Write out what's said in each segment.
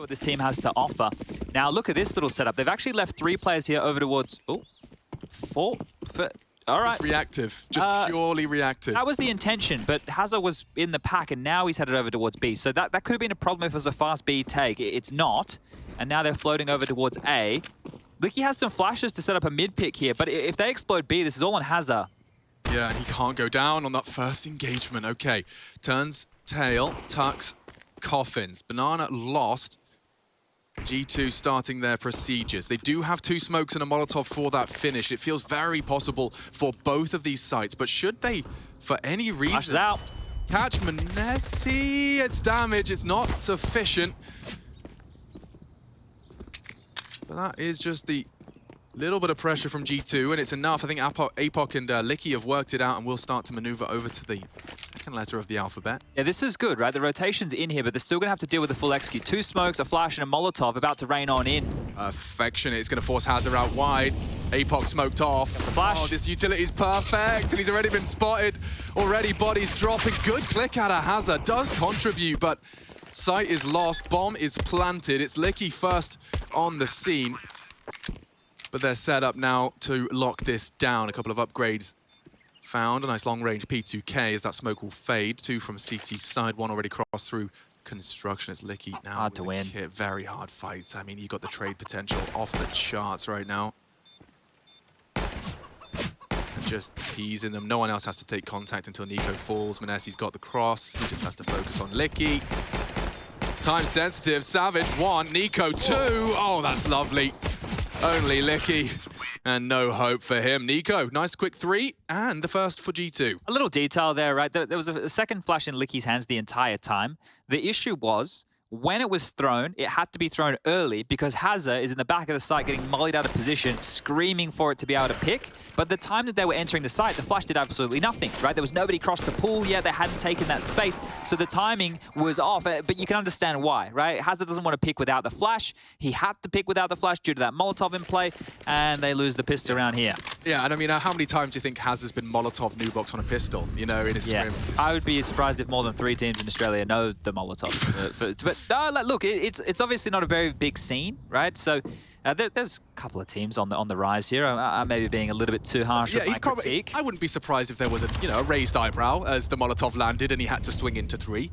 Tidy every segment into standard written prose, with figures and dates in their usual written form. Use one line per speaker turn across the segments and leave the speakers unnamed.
what this team has to offer. Now look at this little setup. They've actually left 3 players here over towards 4. All right.
Just reactive, just purely reactive.
That was the intention, but hazr was in the pack, and now he's headed over towards B. So that could have been a problem if it was a fast B take. It's not, and now they're floating over towards A. Licky has some flashes to set up a mid pick here, but if they explode B, this is all on hazr.
Yeah, and he can't go down on that first engagement. Okay, turns tail, tucks, coffins. Banana lost. G2 starting their procedures. They do have 2 smokes and a Molotov for that finish. It feels very possible for both of these sites, but should they, for any reason,
Flashes out.
catch Manesi? It's damage, it's not sufficient. But that is just the little bit of pressure from G2, and it's enough. I think Apoc and Licky have worked it out, and we'll start to maneuver over to the second letter of the alphabet.
Yeah, this is good, right? The rotation's in here, but they're still going to have to deal with the full execute. 2 smokes, a flash, and a Molotov about to rain on in.
Perfection. It's going to force hazr out wide. Apoc smoked off.
The flash.
Oh, this utility's perfect, and he's already been spotted. Already bodies dropping. Good click out of hazr. Does contribute, but site is lost. Bomb is planted. It's Licky first on the scene. But they're set up now to lock this down. A couple of upgrades found. A nice long-range P2K as that smoke will fade. 2 from CT side, 1 already crossed through construction. It's Licky now.
Hard to win.
Very hard fights. I mean, you got the trade potential off the charts right now. Just teasing them. No one else has to take contact until Nico falls. Manesi's got the cross. He just has to focus on Licky. Time sensitive. Savage 1, Nico 2. Oh, that's lovely. Only Licky, and no hope for him. Nico, nice quick 3, and the first for G2.
A little detail there, right? There was a second flash in Licky's hands the entire time. The issue was, when it was thrown, it had to be thrown early because hazr is in the back of the site getting mollied out of position, screaming for it to be able to pick. But the time that they were entering the site, the flash did absolutely nothing, right? There was nobody crossed to pool yet. They hadn't taken that space. So the timing was off, but you can understand why, right? hazr doesn't want to pick without the flash. He had to pick without the flash due to that Molotov in play, and they lose the pistol around here.
Yeah, and I mean, how many times do you think hazr's been Molotov new box on a pistol, you know, in his scrims?
I would be surprised if more than 3 teams in Australia know the Molotov. But no, look, it's obviously not a very big scene, right? So there's a couple of teams on the rise here. I may be being a little bit too harsh with my critique.
I wouldn't be surprised if there was a raised eyebrow as the Molotov landed and he had to swing into 3.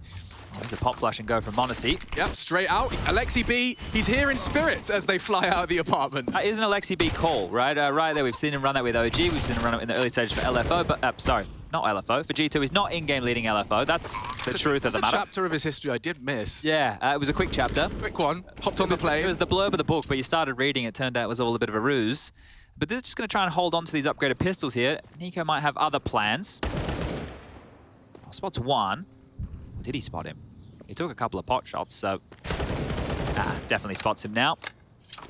There's a pop flash and go from Monacy.
Yep, straight out. Alexi B, he's here in spirit as they fly out of the apartment.
That is an Alexi B call, right? Right there, we've seen him run that with OG. We've seen him run it in the early stages for LFO, but sorry, not LFO. For G2, he's not in-game leading LFO. That's the truth of the matter.
That's a chapter of his history I did miss.
Yeah, it was a quick chapter.
Quick one. Hopped on the plane.
It was the blurb of the book, but you started reading, it turned out it was all a bit of a ruse. But they're just going to try and hold on to these upgraded pistols here. Nico might have other plans. Oh, spots 1. Or did he spot him? He took a couple of pot shots, so definitely spots him now.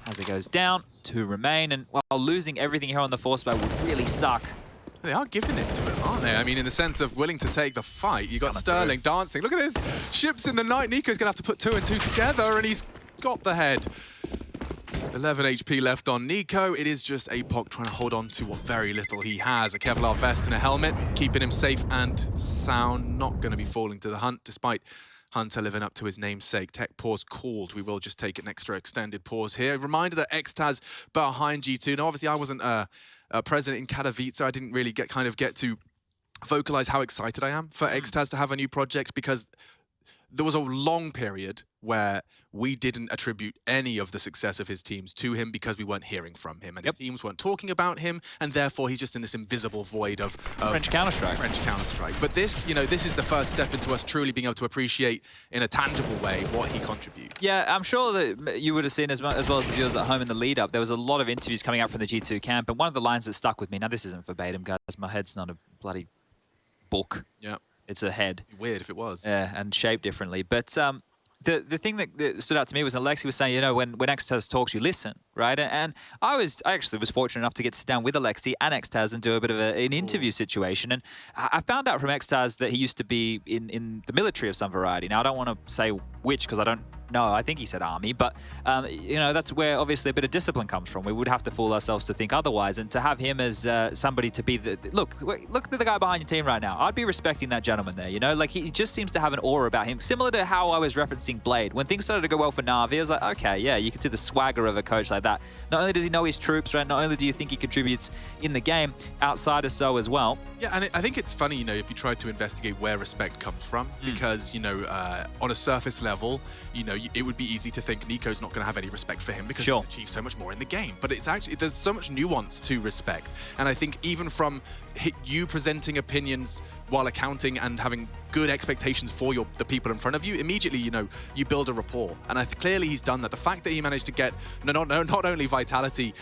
As it goes down, 2 remain, and while losing everything here on the force bay would really suck.
They are giving it to him, aren't they? I mean, in the sense of willing to take the fight. You got Sterling dancing. Look at this. Ships in the night. Nico's going to have to put 2 and 2 together, and he's got the head. 11 HP left on Nico. It is just Apoc trying to hold on to what very little he has. A Kevlar vest and a helmet, keeping him safe and sound. Not going to be falling to the hunt, despite Hunter living up to his namesake. Tech pause called. We will just take an extra extended pause here. Reminder that Xtaz behind G2. Now, obviously, I wasn't present in Katowice. I didn't really get to vocalize how excited I am for Xtaz to have a new project, because there was a long period where we didn't attribute any of the success of his teams to him because we weren't hearing from him, and his teams weren't talking about him, and therefore he's just in this invisible void of
French Counter-Strike.
But this, this is the first step into us truly being able to appreciate in a tangible way what he contributes.
Yeah, I'm sure that you would have seen, as well as the viewers at home in the lead-up, there was a lot of interviews coming out from the G2 camp, and one of the lines that stuck with me, now this isn't verbatim, guys, my head's not a bloody book.
Yeah.
It's a head.
Weird if it was.
Yeah, and shaped differently. But the thing that stood out to me was Alexi was saying, when Xtaz talks, you listen, right? And I actually was fortunate enough to get to sit down with Alexi and Xtaz and do a bit of an interview situation. And I found out from Xtaz that he used to be in the military of some variety. Now, I don't want to say which because I don't No, I think he said army, but you know, that's where obviously a bit of discipline comes from. We would have to fool ourselves to think otherwise, and to have him as somebody to be the look at the guy behind your team right now. I'd be respecting that gentleman there, you know, like he just seems to have an aura about him, similar to how I was referencing Blade. When things started to go well for Na'Vi, I was like, okay, yeah, you can see the swagger of a coach like that. Not only does he know his troops, right? Not only do you think he contributes in the game, outside of so as well.
Yeah, and I think it's funny, you know, if you try to investigate where respect comes from, because, you know, on a surface level, you know, it would be easy to think Nico's not going to have any respect for him because he's achieved so much more in the game. But it's actually, there's so much nuance to respect. And I think even from you presenting opinions while accounting and having good expectations for the people in front of you, immediately, you know, you build a rapport. And clearly he's done that. The fact that he managed to get not only Vitality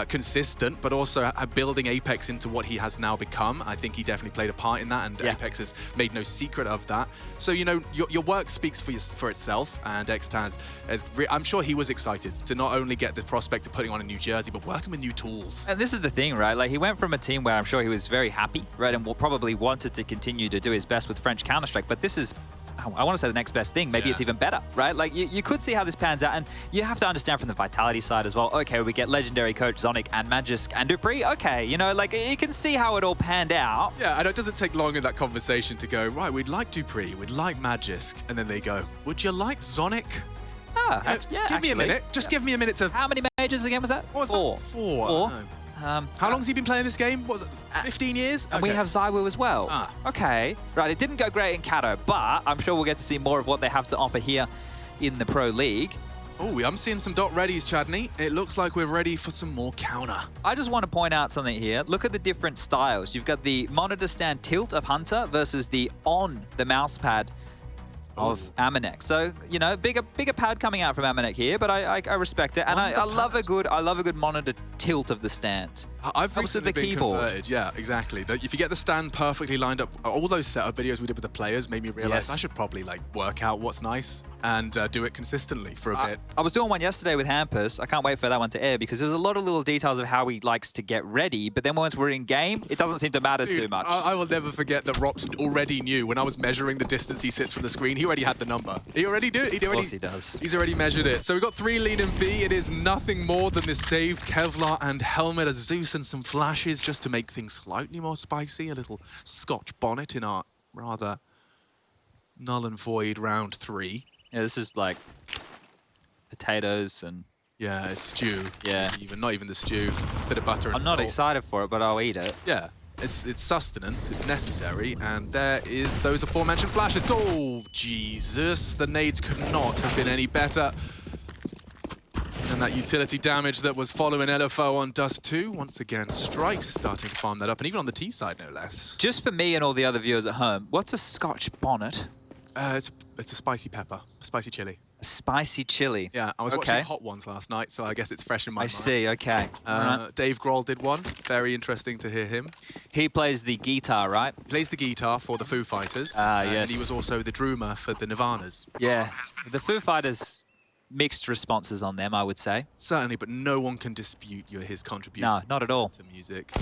consistent, but also building Apex into what he has now become, I think he definitely played a part in that, and Apex has made no secret of that. So, you know, your work speaks for itself, and Xtaz, I'm sure he was excited to not only get the prospect of putting on a new jersey, but working with new tools.
And this is the thing, right? Like, he went from a team where I'm sure he was very happy, right, and probably wanted to continue to do his best with French Counter-Strike, but this is, I want to say, the next best thing. Maybe it's even better, right? Like, you could see how this pans out, and you have to understand from the Vitality side as well. Okay, we get legendary coach Zonic and Magisk and Dupree. Okay, you know, like, you can see how it all panned out.
Yeah, and it doesn't take long in that conversation to go, right, we'd like Dupree, we'd like Magisk, and then they go, would you like Zonic? Give me a minute. Just give me a minute to...
How many majors again was that?
What was that? Four. How long has he been playing this game? What was it, 15 years?
And we have Zywoo as well. Okay. Right, it didn't go great in Kato, but I'm sure we'll get to see more of what they have to offer here in the Pro League.
Oh, I'm seeing some dot readies, Chadney. It looks like we're ready for some more counter.
I just want to point out something here. Look at the different styles. You've got the monitor stand tilt of Hunter versus the on the mouse pad of Amanek. So, you know, bigger pad coming out from Amanek here, but I respect it, and I love a good monitor tilt of the stand.
I've recently been converted. Yeah, exactly. If you get the stand perfectly lined up, all those setup videos we did with the players made me realize I should probably like work out what's nice and do it consistently for a bit.
I was doing one yesterday with Hampus. I can't wait for that one to air because there's a lot of little details of how he likes to get ready, but then once we're in game, it doesn't seem to matter too much.
I will never forget that Rops already knew when I was measuring the distance he sits from the screen. He already had the number. He already did. Of
course he does.
He's already measured it. So we've got 3 lead in B. It is nothing more than this save Kevlar and helmet, a Zeus and some flashes just to make things slightly more spicy. A little Scotch bonnet in our rather null and void round 3.
Yeah, this is like potatoes and...
Yeah, a stew.
Yeah.
Not even the stew. Bit of butter and salt.
I'm not excited for it, but I'll eat it.
Yeah. It's sustenance, it's necessary, and there is those aforementioned flashes. Oh, Jesus. The nades could not have been any better. And that utility damage that was following LFO on Dust 2. Once again, Strikes starting to farm that up, and even on the T side, no less.
Just for me and all the other viewers at home, what's a Scotch bonnet?
It's a spicy pepper, a spicy chili.
A spicy chili.
Yeah, I was watching Hot Ones last night, so I guess it's fresh in my mind.
I see, okay.
Dave Grohl did one. Very interesting to hear him.
He plays the guitar, right?
He plays the guitar for the Foo Fighters.
Yes.
And he was also the drummer for the Nirvanas.
Yeah, the Foo Fighters, mixed responses on them, I would say.
Certainly, but no one can dispute his contribution.
No, not at all.
To music.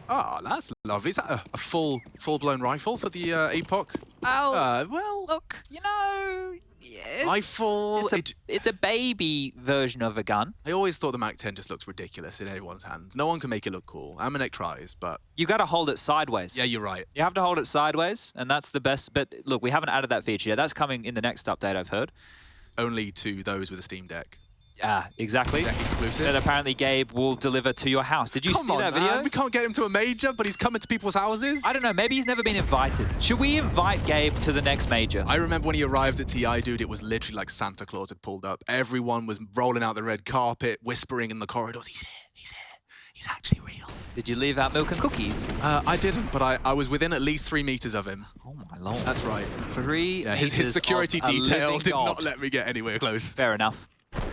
Oh, that's lovely. Is that a full-blown rifle for the APOC?
Oh, well, look, you know,
rifle.
It's a baby version of a gun.
I always thought the MAC-10 just looks ridiculous in everyone's hands. No one can make it look cool. Amanek tries, but...
You got to hold it sideways.
Yeah, you're right.
You have to hold it sideways, and that's the best. But look, we haven't added that feature yet. That's coming in the next update, I've heard.
Only to those with a Steam Deck.
Exactly.
Deck exclusive.
That apparently Gabe will deliver to your house. Did you see that video?
Man. We can't get him to a major, but he's coming to people's houses.
I don't know. Maybe he's never been invited. Should we invite Gabe to the next major?
I remember when he arrived at TI, dude, it was literally like Santa Claus had pulled up. Everyone was rolling out the red carpet, whispering in the corridors, he's here, he's here. He's actually real.
Did you leave out milk and cookies?
I didn't, but I was within at least 3 meters of him.
Oh my lord.
That's right.
3 meters.
His security detail did not let me get anywhere close.
Fair enough.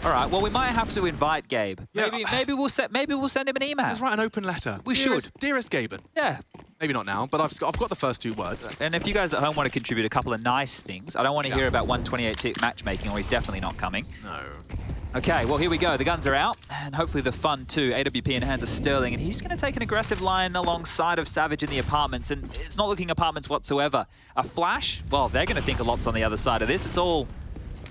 All right. Well, we might have to invite Gabe. Maybe we'll send him an email.
Let's write an open letter.
We should.
Dearest Gaben.
Yeah.
Maybe not now, but I've got the first 2 words.
And if you guys at home want to contribute a couple of nice things, I don't want to hear about 128-tick matchmaking, or he's definitely not coming.
No.
Okay, well, here we go. The guns are out, and hopefully the fun too. AWP in the hands of Sterling, and he's going to take an aggressive line alongside of Savage in the apartments, and it's not looking apartments whatsoever. A flash? Well, they're going to think a lot's on the other side of this. It's all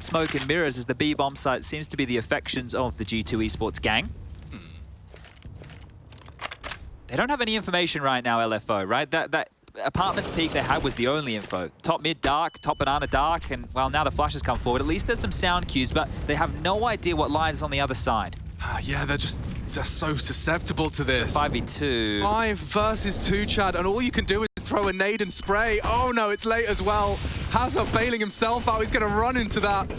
smoke and mirrors as the B bomb site seems to be the affections of the G2 Esports gang. They don't have any information right now, LFO, right? That apartments peak they had was the only info. Top mid dark, top banana dark, and well, now the flash has come forward. At least there's some sound cues, but they have no idea what line is on the other side.
Yeah, they're so susceptible to this.
5v2.
5 versus 2, Chad, and all you can do is throw a nade and spray. Oh no, it's late as well. hazr bailing himself out. He's going to run into that.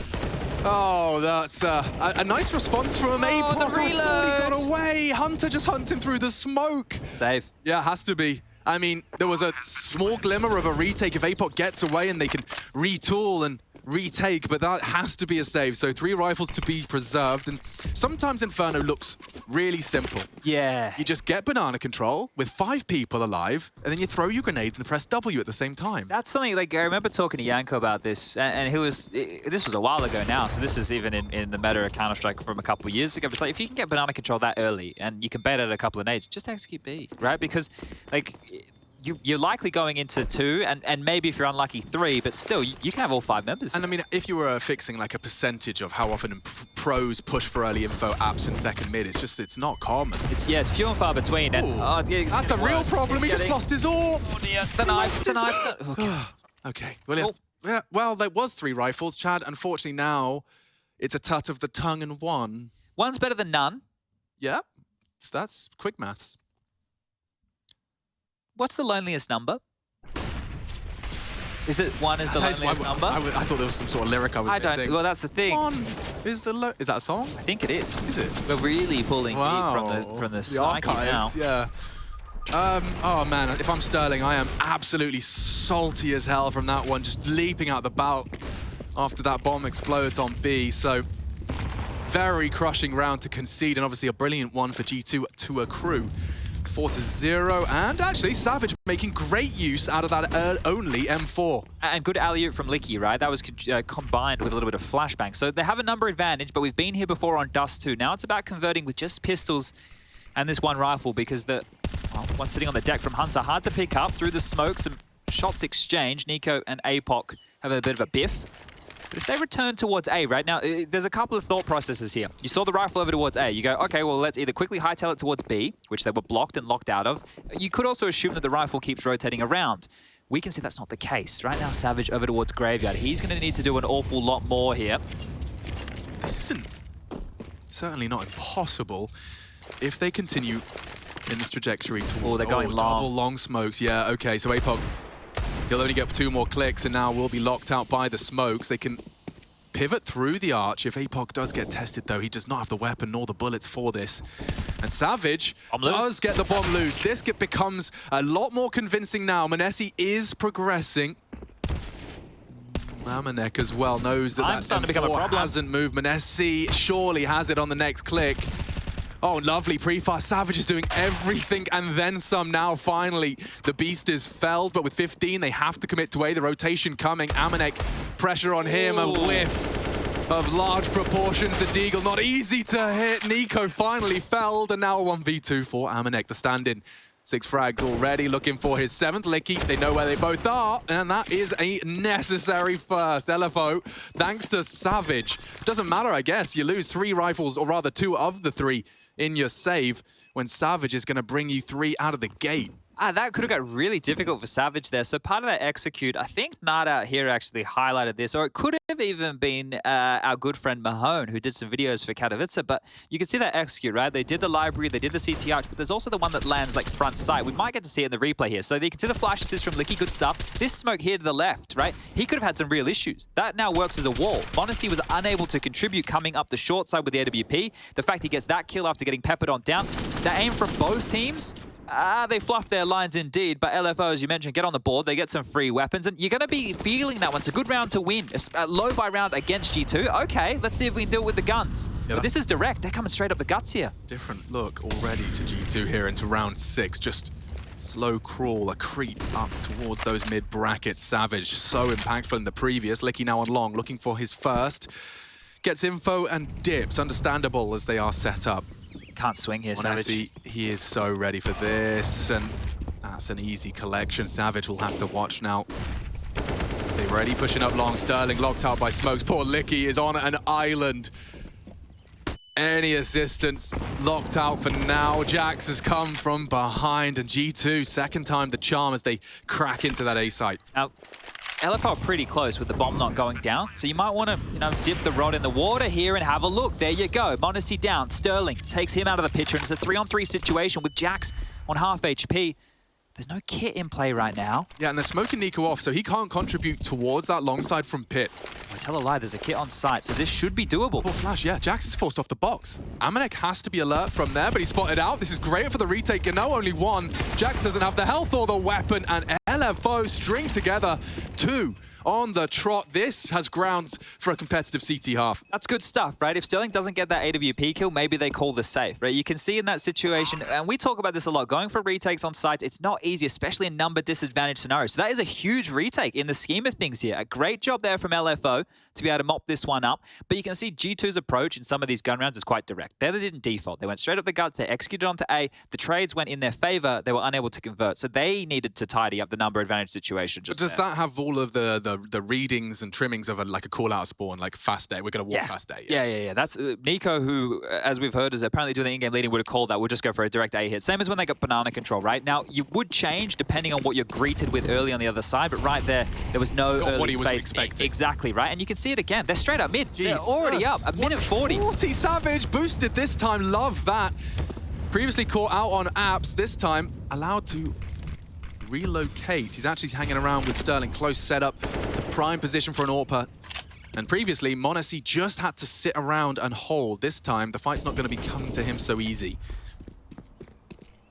Oh, that's a nice response from him.
Oh, the reload!
He got away. Hunter just hunts him through the smoke.
Safe.
Yeah, has to be. I mean, there was a small glimmer of a retake if APOC gets away and they can retool and retake, but that has to be a save. So 3 rifles to be preserved, and sometimes Inferno looks really simple.
Yeah.
You just get banana control with 5 people alive, and then you throw your grenades and press W at the same time.
That's something, like, I remember talking to Yanko about this, and this was a while ago now, so this is even in the meta of Counter-Strike from a couple of years ago. It's like, if you can get banana control that early, and you can bait out a couple of nades, just execute B, right? Because, like, you're likely going into 2, and maybe if you're unlucky 3, but still, you can have all 5 members.
And I mean, if you were fixing like a percentage of how often pros push for early info apps in second mid, it's not common.
It's few and far between. And, yeah,
that's a real problem. He just lost his AWP.
Oh dear, the knife. Okay.
Okay. Well, there was 3 rifles, Chad. Unfortunately, now it's a tut of the tongue and 1.
One's better than none.
Yeah, so that's quick maths.
What's the loneliest number? Is it 1 is the loneliest number?
I thought there was some sort of lyric I was missing.
Well, that's the thing.
1 is the is that a song?
I think it is.
Is it?
We're really pulling deep from the psyche
archives,
now.
Yeah. Oh man, if I'm Sterling, I am absolutely salty as hell from that one, just leaping out the bout after that bomb explodes on B. So very crushing round to concede, and obviously a brilliant one for G2 to accrue. 4-0, and actually Savage making great use out of that only M4. And
good alley-oop from Licky, right? That was combined with a little bit of flashbang. So they have a number advantage, but we've been here before on Dust 2. Now it's about converting with just pistols and this one rifle, because the one sitting on the deck from Hunter, hard to pick up through the smoke. Some shots exchanged. Nico and APOC have a bit of a biff. But if they return towards A, right now, there's a couple of thought processes here. You saw the rifle over towards A. You go, okay, well, let's either quickly hightail it towards B, which they were blocked and locked out of. You could also assume that the rifle keeps rotating around. We can see that's not the case. Right now, Savage over towards Graveyard. He's going to need to do an awful lot more here.
This isn't certainly not impossible if they continue in this trajectory towards
they're going long.
Double long smokes. Yeah, okay, so APOC, he'll only get 2 more clicks and now will be locked out by the smokes. They can pivot through the arch. If APOC does get tested, though, he does not have the weapon nor the bullets for this. And Savage does get the bomb loose. This becomes a lot more convincing now. Manesi is progressing. Amanek as well knows that M4 hasn't moved. Manesi surely has it on the next click. Oh, lovely pre-fire. Savage is doing everything and then some now, finally. The beast is felled, but with 15, they have to commit to A. The rotation coming. Amanek, pressure on him, a whiff of large proportions. The Deagle, not easy to hit. Nico finally felled, and now a 1v2 for Amanek, the stand-in. 6 frags already, looking for his 7th. Licky, they know where they both are, and that is a necessary first. LFO, thanks to Savage. Doesn't matter, I guess. You lose 3 rifles, or rather 2 of the 3 in your save, when Savage is going to bring you 3 out of the gate.
That could have got really difficult for Savage there. So part of that execute, I think Nada here actually highlighted this, or it could have even been our good friend Mahone, who did some videos for Katowice, but you can see that execute, right? They did the library, they did the CT arch, but there's also the one that lands like front sight. We might get to see it in the replay here. So you can see the flash assist from Licky, good stuff. This smoke here to the left, right? He could have had some real issues. That now works as a wall. Monacy was unable to contribute coming up the short side with the AWP. The fact he gets that kill after getting peppered on down, the aim from both teams, they fluffed their lines indeed, but LFO, as you mentioned, get on the board. They get some free weapons, and you're going to be feeling that one. It's a good round to win. It's a low by round against G2. Okay, let's see if we can do it with the guns. Yeah, but this is direct. They're coming straight up the guts here.
Different look already to G2 here into round 6. Just slow crawl, a creep up towards those mid brackets. Savage, so impactful in the previous. Licky now on long, looking for his first. Gets info and dips. Understandable as they are set up.
Can't swing here, Savage.
He is so ready for this, and that's an easy collection. Savage will have to watch now. They Already pushing up long. Sterling locked out by smokes. Poor Licky is on an island. Any assistance locked out for now. Jax has come from behind, and G2, second time the charm as they crack into that A site.
Now, LFL are pretty close with the bomb not going down, so you might want to, dip the rod in the water here and have a look. There you go. m0NESY down. Sterling takes him out of the picture, and it's a 3-on-3 situation with Jax on half HP. There's no kit in play right now.
Yeah, and they're smoking Nico off, so he can't contribute towards that long side from pit.
I tell a lie, there's a kit on site, so this should be doable.
Poor Flash, yeah, Jax is forced off the box. Amanek has to be alert from there, but he's spotted out. This is great for the retake, and now only one. Jax doesn't have the health or the weapon, and LFO string together two on the trot. This has grounds for a competitive CT half.
That's good stuff, right? If Sterling doesn't get that AWP kill, maybe they call this safe, right? You can see in that situation, and we talk about this a lot, going for retakes on sites, it's not easy, especially in number disadvantaged scenarios. So that is a huge retake in the scheme of things here. A great job there from LFO to be able to mop this one up. But you can see G2's approach in some of these gun rounds is quite direct. They didn't default. They went straight up the gut, they executed onto A. The trades went in their favor. They were unable to convert. So they needed to tidy up the number advantage situation.
But does that have all of the readings and trimmings of like a call-out spawn, like fast day? We're going to walk fast day.
Yeah. That's Nico, who, as we've heard, is apparently doing the in-game leading, would have called that. We'll just go for a direct A hit. Same as when they got banana control, right? Now, you would change depending on what you're greeted with early on the other side, but right there was no early
what he
space.
was expecting.
Exactly, right? And you can see it again. They're straight up mid.
Jeez.
They're already up. A minute 40.
40 Savage boosted this time. Love that. Previously caught out on apps. This time allowed to relocate. He's actually hanging around with Sterling. Close setup to prime position for an AWP. And previously, m0NESY just had to sit around and hold. This time, the fight's not going to be coming to him so easy.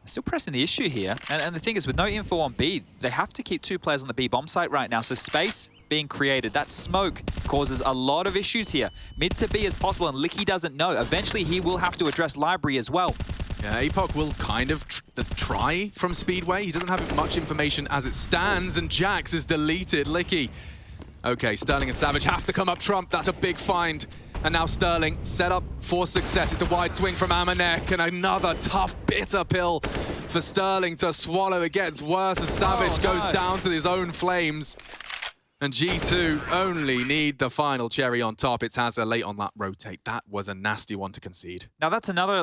Still pressing the issue here. And the thing is, with no info on B, they have to keep two players on the B bomb site right now. So space being created. That smoke causes a lot of issues here. Mid to B as possible, and Licky doesn't know. Eventually, he will have to address library as well.
Yeah, APOC will kind of try from Speedway. He doesn't have much information as it stands, and Jax is deleted. Licky. Okay, Sterling and Savage have to come up trump. That's a big find. And now Sterling set up for success. It's a wide swing from Amanek, and another tough, bitter pill for Sterling to swallow. It gets worse as Savage goes down to his own flames. And G2 only need the final cherry on top. It's hazr late on that rotate. That was a nasty one to concede.
Now that's another,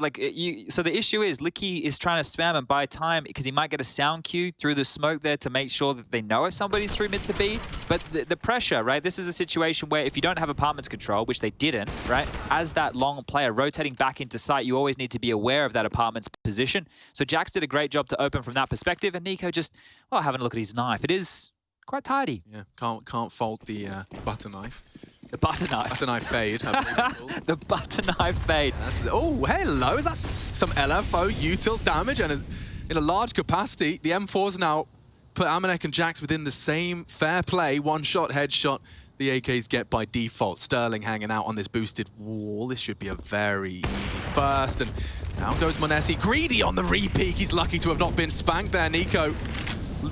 so the issue is Licky is trying to spam and buy time because he might get a sound cue through the smoke there to make sure that they know if somebody's through mid to B. But the pressure, right? This is a situation where if you don't have apartments control, which they didn't, right? As that long player rotating back into sight, you always need to be aware of that apartment's position. So Jax did a great job to open from that perspective, and Nico just, well, having a look at his knife. It is quite tidy.
Yeah, can't fault the butter knife.
The butter knife.
Butter knife fade.
The butter knife fade.
Yeah, oh, hello. Is that some LFO util damage? And in a large capacity, the M4s now put Amanek and Jax within the same fair play. One shot, headshot. The AKs get by default. Sterling hanging out on this boosted wall. This should be a very easy first. And down goes m0NESY. Greedy on the re-peek. He's lucky to have not been spanked there, Nico.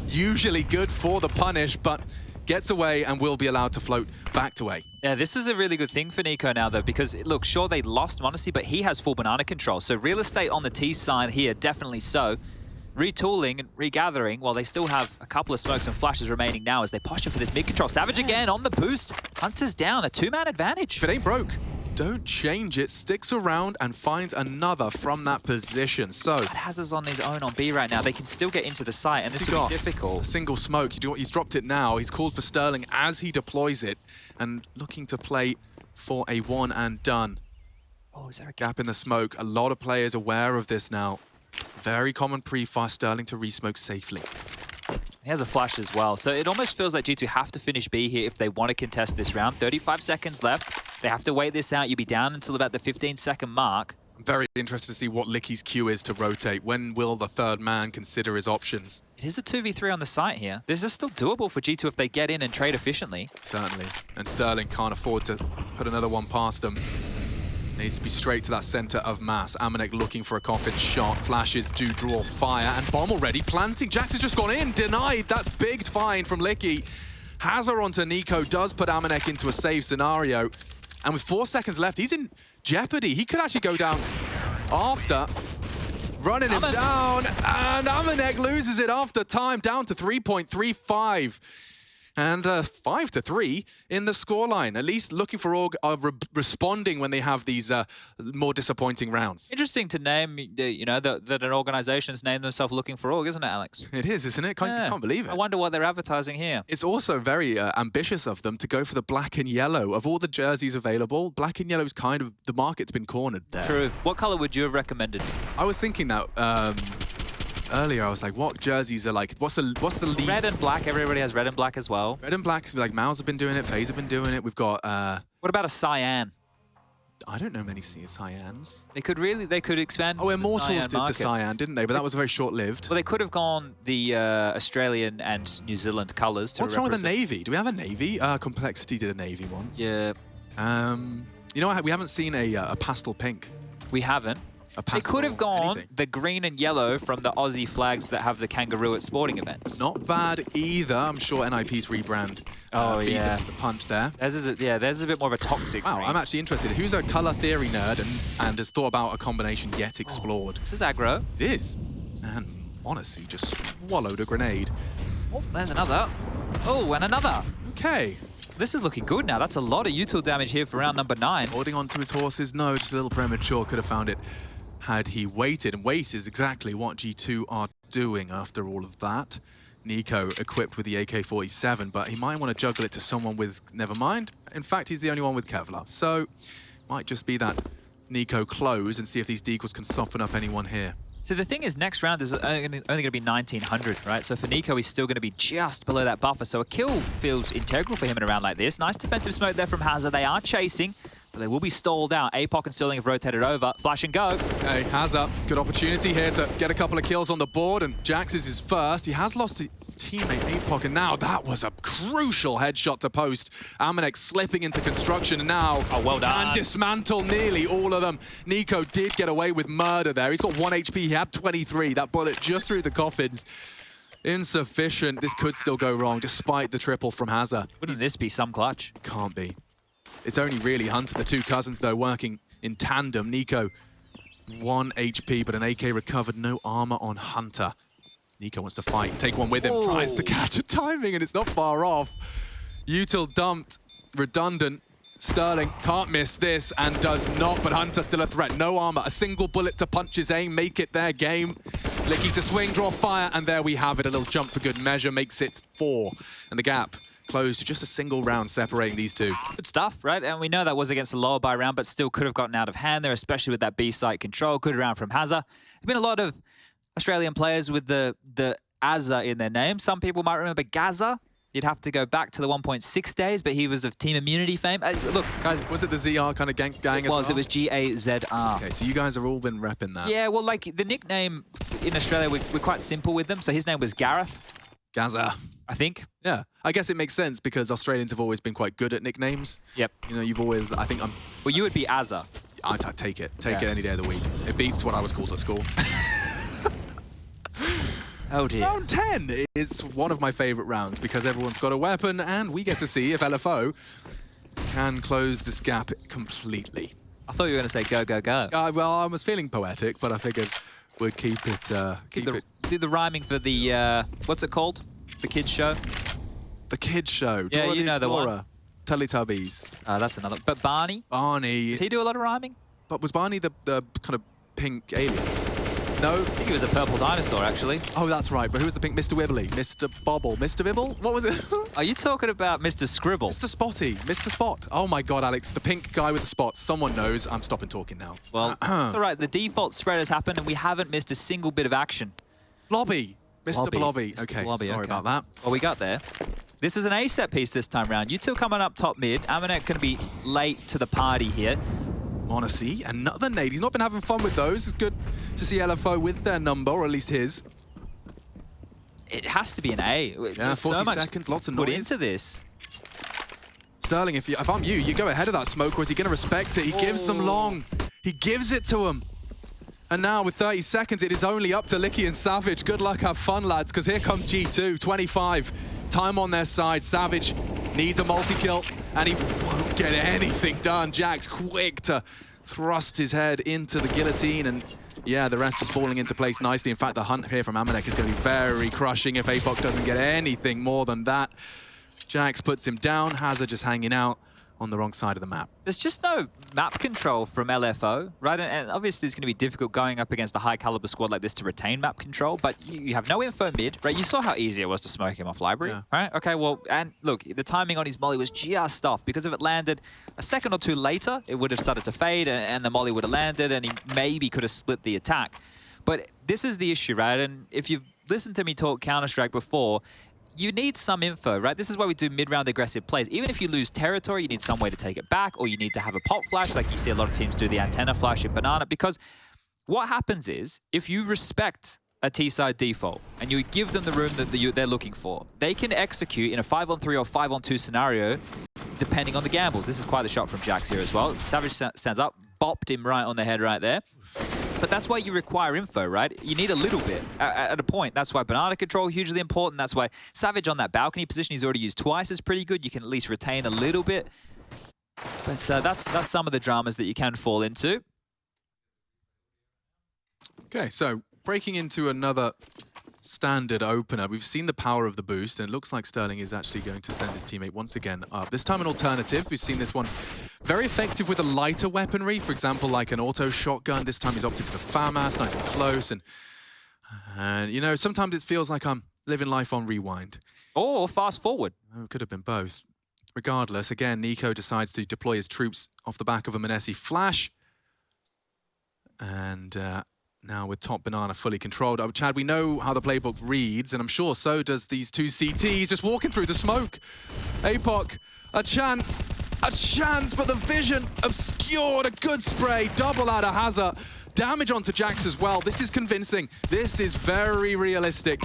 Usually good for the punish, but gets away and will be allowed to float back to A.
Yeah, this is a really good thing for Nico now, though, because, look, sure, they lost m0NESY, but he has full banana control. So real estate on the T side here, definitely so. Retooling and regathering, while they still have a couple of smokes and flashes remaining now as they posture for this mid control. Savage again on the boost. Hunter's down, a two-man advantage.
If it ain't broke, don't change it. Sticks around and finds another from that position. So
hazr's on his own on B right now. They can still get into the site, and this will be difficult.
A single smoke. He's dropped it now. He's called for Sterling as he deploys it, and looking to play for a one and done.
Oh, is there a
gap in the smoke? A lot of players aware of this now. Very common pre-fire. Sterling to re-smoke safely.
He has a flash as well. So it almost feels like G2 have to finish B here if they want to contest this round. 35 seconds left. They have to wait this out. You'll be down until about the 15-second mark.
I'm very interested to see what Licky's cue is to rotate. When will the third man consider his options?
It is a 2v3 on the site here. This is still doable for G2 if they get in and trade efficiently.
Certainly. And Sterling can't afford to put another one past them. Needs to be straight to that center of mass. Amanek looking for a coffin shot. Flashes do draw fire. And bomb already planting. Jax has just gone in. Denied. That's big find from Licky. hazr onto Nico does put Amanek into a save scenario. And with 4 seconds left, he's in jeopardy. He could actually go down after. Running him down. And Amanek loses it after time. Down to 3.35. And 5-3 in the scoreline. At least LookingForOrg are responding when they have these more disappointing rounds.
Interesting to name, you know, that an organization's named themselves LookingForOrg, isn't it, Alex?
It is, isn't it? Can't believe it.
I wonder what they're advertising here.
It's also very ambitious of them to go for the black and yellow. Of all the jerseys available, black and yellow is kind of, the market's been cornered there.
True. What color would you have recommended?
I was thinking that earlier. I was like, what jerseys are like, what's the least?
Red and black. Everybody has red and black as well.
Red and black, like Mouse have been doing it, FaZe have been doing it. We've got...
what about a cyan?
I don't know many cyans.
They could expand.
Oh, Immortals did
market.
the cyan, didn't they? But that was very short-lived.
Well, they could have gone the Australian and New Zealand colours to
What's wrong with the navy? Do we have a navy? Complexity did a navy once.
Yeah.
You know, we haven't seen a pastel pink.
We haven't. They could have gone the green and yellow from the Aussie flags that have the kangaroo at sporting events.
Not bad either. I'm sure NIP's rebrand beat them to the punch there.
Theirs is a bit more of a toxic
Wow,
green.
I'm actually interested. Who's a colour theory nerd and has thought about a combination yet explored?
This is aggro.
It is. And honestly, just swallowed a grenade.
Oh, there's another. Oh, and another.
Okay.
This is looking good now. That's a lot of util damage here for round number 9.
Holding on to his horses. No, just a little premature. Could have found it had he waited. And wait is exactly what G2 are doing after all of that. Nico equipped with the AK-47, but he might want to juggle it to someone with... Never mind. In fact, he's the only one with Kevlar. So, might just be that Nico close and see if these deagles can soften up anyone here.
So the thing is, next round is only going to be 1900, right? So for Nico, he's still going to be just below that buffer. So a kill feels integral for him in a round like this. Nice defensive smoke there from hazr. They are chasing, but they will be stalled out. APOC and Sterling have rotated over. Flash and go.
Hey, hazr, good opportunity here to get a couple of kills on the board, and Jax is his first. He has lost his teammate APOC, and now that was a crucial headshot to post. Amanek slipping into construction, and now
well done.
can dismantle nearly all of them. Nico did get away with murder there. He's got 1 HP, he had 23. That bullet just through the coffins. Insufficient. This could still go wrong, despite the triple from hazr.
Wouldn't this be some clutch?
Can't be. It's only really Hunter, the two cousins, though, working in tandem. Nico, 1 HP, but an AK recovered. No armor on Hunter. Nico wants to fight, take one with him, tries to catch a timing, and it's not far off. Util dumped, redundant. Sterling can't miss this and does not, but Hunter still a threat. No armor, a single bullet to punch his aim, make it their game. Licky to swing, draw fire, and there we have it. A little jump for good measure makes it 4. And the gap closed to just a single round separating these two.
Good stuff, right? And we know that was against a lower buy round, but still could have gotten out of hand there, especially with that B site control. Good round from hazr. There's been a lot of Australian players with the Azza in their name. Some people might remember Gaza. You'd have to go back to the 1.6 days, but he was of Team Immunity fame. Look, guys.
Was it the ZR kind of gang as well?
It was GAZR.
Okay, so you guys have all been repping that.
Yeah, well, like the nickname in Australia, we're quite simple with them. So his name was Gareth.
Gaza.
I think.
Yeah, I guess it makes sense because Australians have always been quite good at nicknames.
Yep.
You know, you've always, I think I'm...
Well, you would be Azza.
I'd take it. Take it any day of the week. It beats what I was called at school.
Oh dear.
Round 10 is one of my favorite rounds because everyone's got a weapon and we get to see if LFO can close this gap completely.
I thought you were going to say go, go, go.
Well, I was feeling poetic, but I figured we'd keep it...
Do the rhyming for the, what's it called? The kids show?
The kids show.
Yeah,
Dora
you
the
know the
Explorer.
one.
Teletubbies.
That's another. But Barney?
Barney.
Does he do a lot of rhyming?
But was Barney the kind of pink alien? No?
I think he was a purple dinosaur, actually.
Oh, that's right. But who was the pink? Mr. Wibbly? Mr. Bobble? Mr. Bibble? What was it?
Are you talking about Mr. Scribble?
Mr. Spotty. Mr. Spot. Oh my God, Alex. The pink guy with the spots. Someone knows. I'm stopping talking now.
Well, it's all right. The default spread has happened and we haven't missed a single bit of action.
Blobby. Mr. Blobby.
Mr.
Okay,
Blobby,
sorry about that.
Well, we got there. This is an A set piece this time round. You two coming up top mid. Amanek going to be late to the party here.
Wanna see another nade. He's not been having fun with those. It's good to see LFO with their number, or at least his.
It has to be an A.
Yeah,
There's
40
so much
seconds, lots of
put
noise.
into this.
Sterling, if I'm you go ahead of that smoke, or is he going to respect it? He gives them long. He gives it to them. And now with 30 seconds, it is only up to Licky and Savage. Good luck, have fun, lads, because here comes G2, 25. Time on their side. Savage needs a multi-kill, and he won't get anything done. Jack's quick to thrust his head into the guillotine, and yeah, the rest is falling into place nicely. In fact, the hunt here from Amanek is going to be very crushing if APOC doesn't get anything more than that. Jax puts him down. hazr just hanging out on the wrong side of the map.
There's just no map control from LFO, right? And obviously it's going to be difficult going up against a high-caliber squad like this to retain map control, but you have no info mid, right? You saw how easy it was to smoke him off library, right? Okay, well, and look, the timing on his molly was just off, because if it landed a second or two later, it would have started to fade, and the molly would have landed, and he maybe could have split the attack. But this is the issue, right? And if you've listened to me talk Counter-Strike before, you need some info, right? This is why we do mid-round aggressive plays. Even if you lose territory, you need some way to take it back, or you need to have a pop flash, like you see a lot of teams do the antenna flash in Banana, because what happens is, if you respect a T-side default, and you give them the room that they're looking for, they can execute in a 5-on-3 or 5-on-2 scenario, depending on the gambles. This is quite the shot from Jax here as well. Savage stands up, bopped him right on the head right there. But that's why you require info, right? You need a little bit at a point. That's why Banana control hugely important. That's why Savage on that balcony position he's already used twice is pretty good. You can at least retain a little bit. But that's some of the dramas that you can fall into.
Okay, so breaking into another standard opener. We've seen the power of the boost, and it looks like Sterling is actually going to send his teammate once again up. This time an alternative. We've seen this one very effective with a lighter weaponry, for example, like an auto shotgun. This time he's opted for the FAMAS, nice and close. And you know, sometimes it feels like I'm living life on rewind.
Or fast forward.
Oh, it could have been both. Regardless, again, Nico decides to deploy his troops off the back of a Manesi flash. And now with top Banana fully controlled. Chad, we know how the playbook reads, and I'm sure so does these two CTs just walking through the smoke. APOC, a chance, but the vision obscured. A good spray, double out of hazr. Damage onto Jax as well. This is convincing. This is very realistic.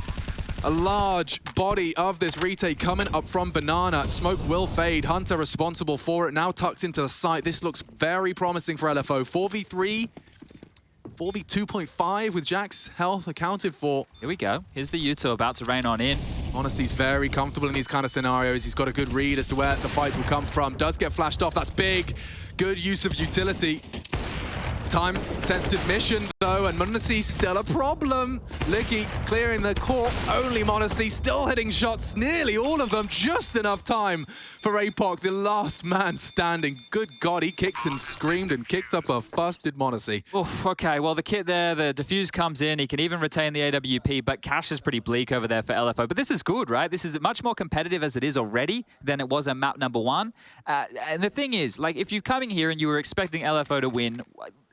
A large body of this retake coming up from Banana. Smoke will fade. Hunter responsible for it. Now tucked into the site. This looks very promising for LFO. 4v3. 4v2.5 with Jax health accounted for.
Here we go. Here's the Yuto about to rain on in.
Honestly, he's very comfortable in these kind of scenarios. He's got a good read as to where the fights will come from. Does get flashed off. That's big. Good use of utility. Time-sensitive mission, though, and Monesi still a problem. Licky clearing the core. Only Monesi still hitting shots, nearly all of them. Just enough time for APOC, the last man standing. Good God, he kicked and screamed and kicked up a fuss, did Monesi.
Oof, okay, well, the kit there, the defuse comes in. He can even retain the AWP, but Cash is pretty bleak over there for LFO. But this is good, right? This is much more competitive as it is already than it was on map number 1. And the thing is, like, if you're coming here and you were expecting LFO to win,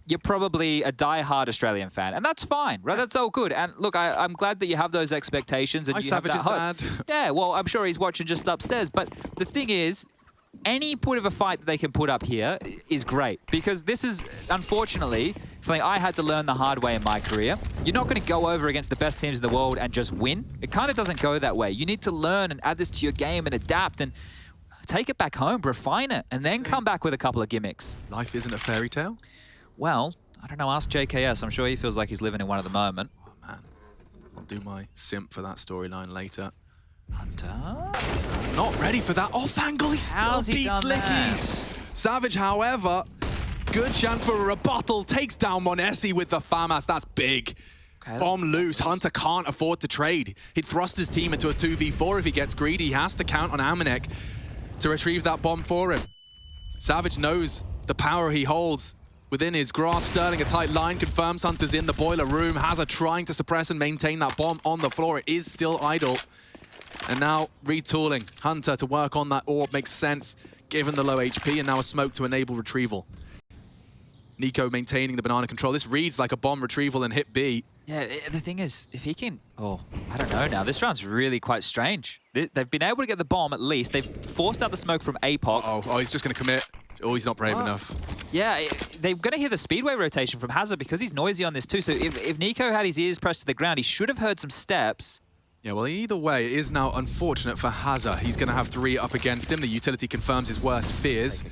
you're probably a die-hard Australian fan, and that's fine, right? That's all good. And look, I'm glad that you have those expectations and you have that hope.
Dad.
Yeah, well, I'm sure he's watching just upstairs. But the thing is, any point of a fight that they can put up here is great, because this is, unfortunately, something I had to learn the hard way in my career. You're not going to go over against the best teams in the world and just win. It kind of doesn't go that way. You need to learn and add this to your game and adapt and take it back home, refine it, and then come back with a couple of gimmicks.
Life isn't a fairy tale?
Well, I don't know, ask JKS. I'm sure he feels like he's living in one at the moment.
Oh, man. I'll do my simp for that storyline later.
Hunter?
Not ready for that off angle. He still beats Licky. Savage, however, good chance for a rebuttal. Takes down Monesi with the FAMAS. That's big. Okay, bomb loose. Hunter can't afford to trade. He'd thrust his team into a 2v4 if he gets greedy. He has to count on Amanek to retrieve that bomb for him. Savage knows the power he holds within his grasp. Sterling, a tight line, confirms Hunter's in the boiler room. hazr trying to suppress and maintain that bomb on the floor. It is still idle. And now retooling Hunter to work on that orb makes sense, given the low HP, and now a smoke to enable retrieval. Nico maintaining the Banana control. This reads like a bomb retrieval and hit B.
Yeah, the thing is, if he can... Oh, I don't know now. This round's really quite strange. They've been able to get the bomb at least. They've forced out the smoke from APOC.
Oh, he's just going to commit. Oh, he's not brave enough.
Yeah, they're going to hear the speedway rotation from hazr because he's noisy on this too. So if Nico had his ears pressed to the ground, he should have heard some steps.
Yeah, well, either way, it is now unfortunate for hazr. He's going to have 3 up against him. The utility confirms his worst fears.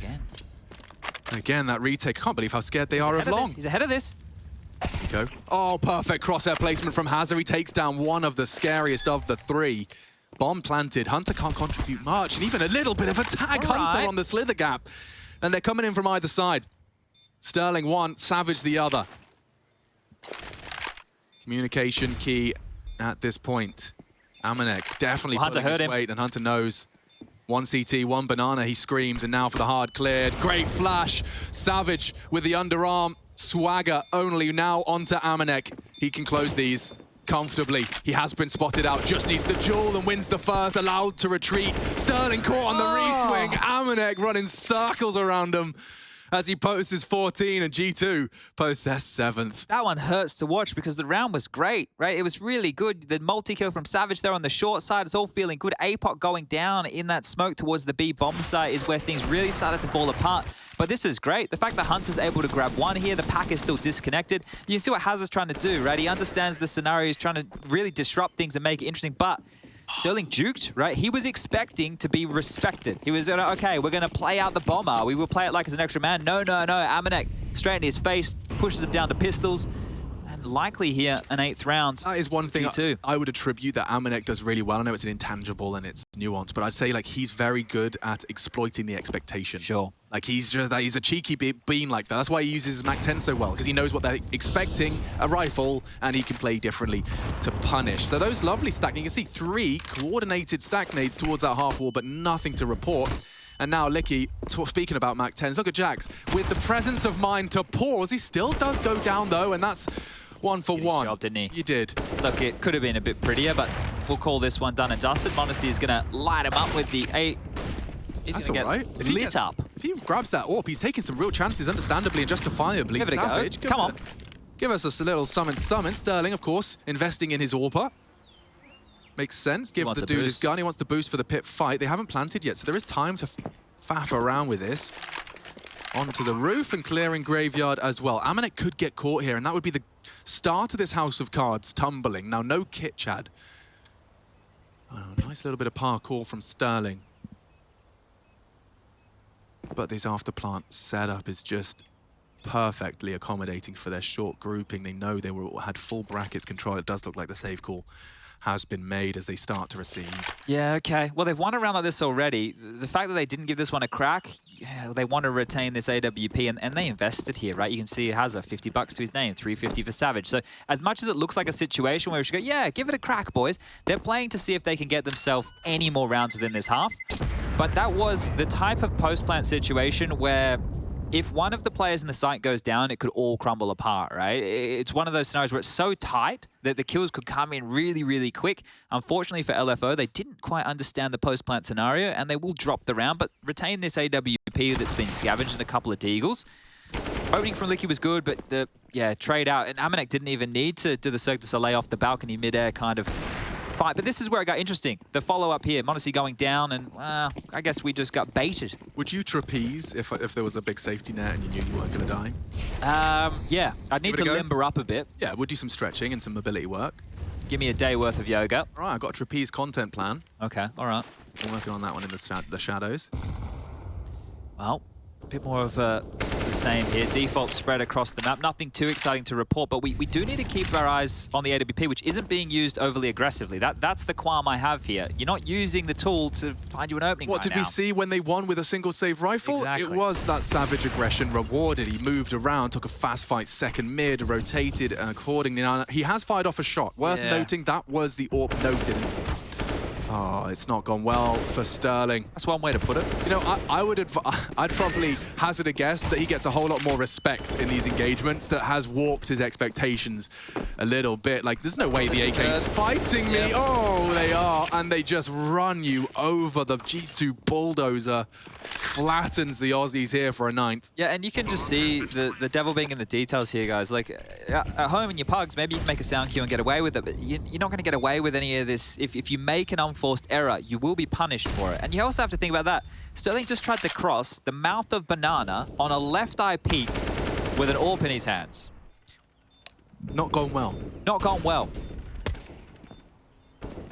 Again, that retake. I can't believe how scared they are of Long.
He's ahead of this.
Go. Oh, perfect crosshair placement from hazr. He takes down one of the scariest of the 3. Bomb planted. Hunter can't contribute much, and even a little bit of a tag Hunter on the slither gap. And they're coming in from either side. Sterling one, Savage the other. Communication key at this point. Amanek definitely pulling his weight, and Hunter knows One CT, one banana, he screams, and now for the hard cleared. Great flash. Savage with the underarm. Swagger only now onto Amanek. He can close these comfortably. He has been spotted out, just needs the jewel and wins the first, allowed to retreat. Sterling caught on the re-swing. Amanek running circles around him as he posts his 14 and G2 posts their 7th.
That one hurts to watch because the round was great, right? It was really good. The multi-kill from Savage there on the short side, it's all feeling good. APOC going down in that smoke towards the B bomb site is where things really started to fall apart. But this is great. The fact that Hunter's able to grab one here, the pack is still disconnected. You can see what hazr's trying to do, right? He understands the scenario, he's trying to really disrupt things and make it interesting, but Sterling juked, right? He was expecting to be respected. He was, okay, we're going to play out the bomber. We will play it like it's an extra man. No. Amanek straight in his face, pushes him down to pistols. And likely here, an 8th round.
That is one thing I would attribute that Amanek does really well. I know it's an intangible and it's nuanced, but I'd say like he's very good at exploiting the expectation.
Sure.
Like he's a cheeky bean like that. That's why he uses his MAC-10 so well, because he knows what they're expecting, a rifle, and he can play differently to punish. So those lovely stacking, you can see 3 coordinated stack nades towards that half wall, but nothing to report. And now Licky, speaking about MAC-10s, look at Jax, with the presence of mind to pause. He still does go down though, and that's 1 for 1.
Job, didn't he?
You did.
Look, it could have been a bit prettier, but we'll call this one done and dusted. m0NESY is going to light him up with the 8.
That's all right.
If he
grabs that AWP, he's taking some real chances, understandably and justifiably.
Give it
Savage,
a go. Come on.
Give us a little summon. Sterling, of course, investing in his AWPer. Makes sense. Give the dude his gun. He wants the boost for the pit fight. They haven't planted yet, so there is time to faff around with this. Onto the roof and clearing graveyard as well. Amanek could get caught here, and that would be the start of this house of cards tumbling. Now, no kit, Chad. Oh, nice little bit of parkour from Sterling. But this afterplant setup is just perfectly accommodating for their short grouping. They know they had full brackets control. It does look like the save call has been made as they start to receive.
Yeah, okay. Well, they've won a round like this already. The fact that they didn't give this one a crack, yeah, they want to retain this AWP, and they invested here, right? You can see hazr, $50 to his name, $350 for Savage. So as much as it looks like a situation where we should go, yeah, give it a crack, boys, they're playing to see if they can get themselves any more rounds within this half. But that was the type of post-plant situation where if one of the players in the site goes down, it could all crumble apart, right? It's one of those scenarios where it's so tight that the kills could come in really, really quick. Unfortunately for LFO, they didn't quite understand the post-plant scenario, and they will drop the round, but retain this AWP that's been scavenged in a couple of deagles. Opening from Licky was good, but the trade out, and Amanek didn't even need to do the Cirque du Soleil off the balcony mid-air kind of fight. But this is where it got interesting. The follow-up here, m0NESY going down, and I guess we just got baited.
Would you trapeze if there was a big safety net and you knew you weren't going to die?
Yeah, I'd need to limber up a bit.
Yeah, we'll do some stretching and some mobility work.
Give me a day worth of yoga.
All right, I've got a trapeze content plan.
Okay, all right.
I'm working on that one in the shadows.
Well, a bit more of the same here. Default spread across the map. Nothing too exciting to report, but we do need to keep our eyes on the AWP, which isn't being used overly aggressively. That's the qualm I have here. You're not using the tool to find you an opening.
What did we see when they won with a single save rifle?
Exactly.
It was that savage aggression rewarded. He moved around, took a fast fight second mid, rotated accordingly. Now, he has fired off a shot. Worth noting, that was the AWP noted. Oh, it's not gone well for Sterling.
That's one way to put it.
You know, I'd probably hazard a guess that he gets a whole lot more respect in these engagements that has warped his expectations a little bit. Like, there's no way the AK's fighting me. Oh, they are. And they just run you over. The G2 bulldozer flattens the Aussies here for a 9th.
Yeah, and you can just see the devil being in the details here, guys. Like, at home in your pugs, maybe you can make a sound cue and get away with it, but you're not going to get away with any of this. If you make an unforced error, you will be punished for it. And you also have to think about that. Sterling just tried to cross the mouth of Banana on a left eye peek with an AWP in his hands.
Not gone well.
Not gone well.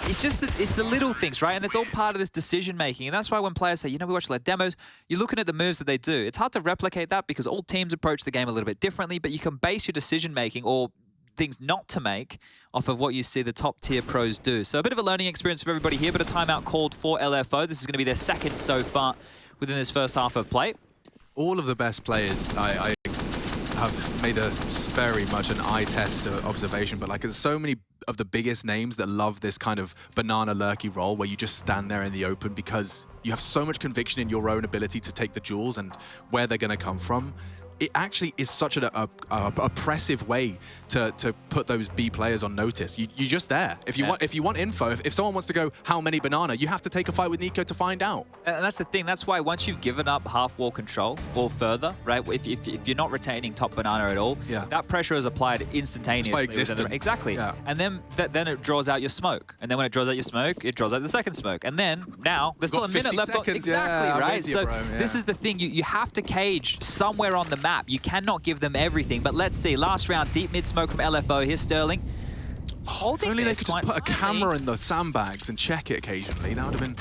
It's just it's the little things, right? And it's all part of this decision making. And that's why when players say, you know, we watch their demos, you're looking at the moves that they do. It's hard to replicate that because all teams approach the game a little bit differently, but you can base your decision making or things not to make off of what you see the top tier pros do. So a bit of a learning experience for everybody here, but a timeout called for LFO. This is going to be their second so far within this first half of play.
All of the best players, I have made a very much an eye test observation, but like there's so many of the biggest names that love this kind of banana lurky role where you just stand there in the open because you have so much conviction in your own ability to take the jewels and where they're going to come from. It actually is such an oppressive way to put those B players on notice. You're just there. If you want info, if someone wants to go how many banana, you have to take a fight with Nico to find out.
And that's the thing. That's why once you've given up half wall control or further, right? If you're not retaining top banana at all, that pressure is applied instantaneously.
By existence.
Exactly.
Yeah.
And then it draws out your smoke. And then when it draws out your smoke, it draws out the second smoke. And then now there's still a minute left. Exactly, right? So this is the thing. You have to cage somewhere on the map. You cannot give them everything. But let's see. Last round, deep mid smoke from LFO. Here's Sterling.
If only they could just put a camera in the sandbags and check it occasionally. That would have been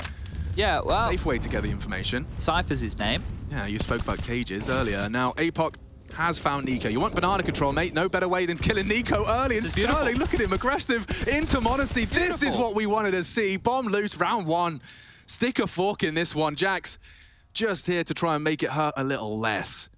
a safe way to get the information.
Cypher's his name.
Yeah, you spoke about cages earlier. Now, APOC has found Nico. You want banana control, mate? No better way than killing Nico early. And Sterling, look at him, aggressive into Monacy. This is what we wanted to see. Bomb loose, round one. Stick a fork in this one. Jax just here to try and make it hurt a little less.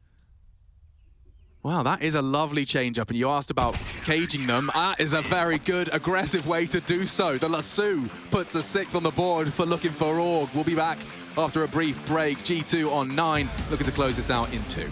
Wow, that is a lovely change-up, and you asked about caging them. That is a very good, aggressive way to do so. The Lasso puts a 6th on the board for LookingForOrg. We'll be back after a brief break. G2 on 9, looking to close this out in 2.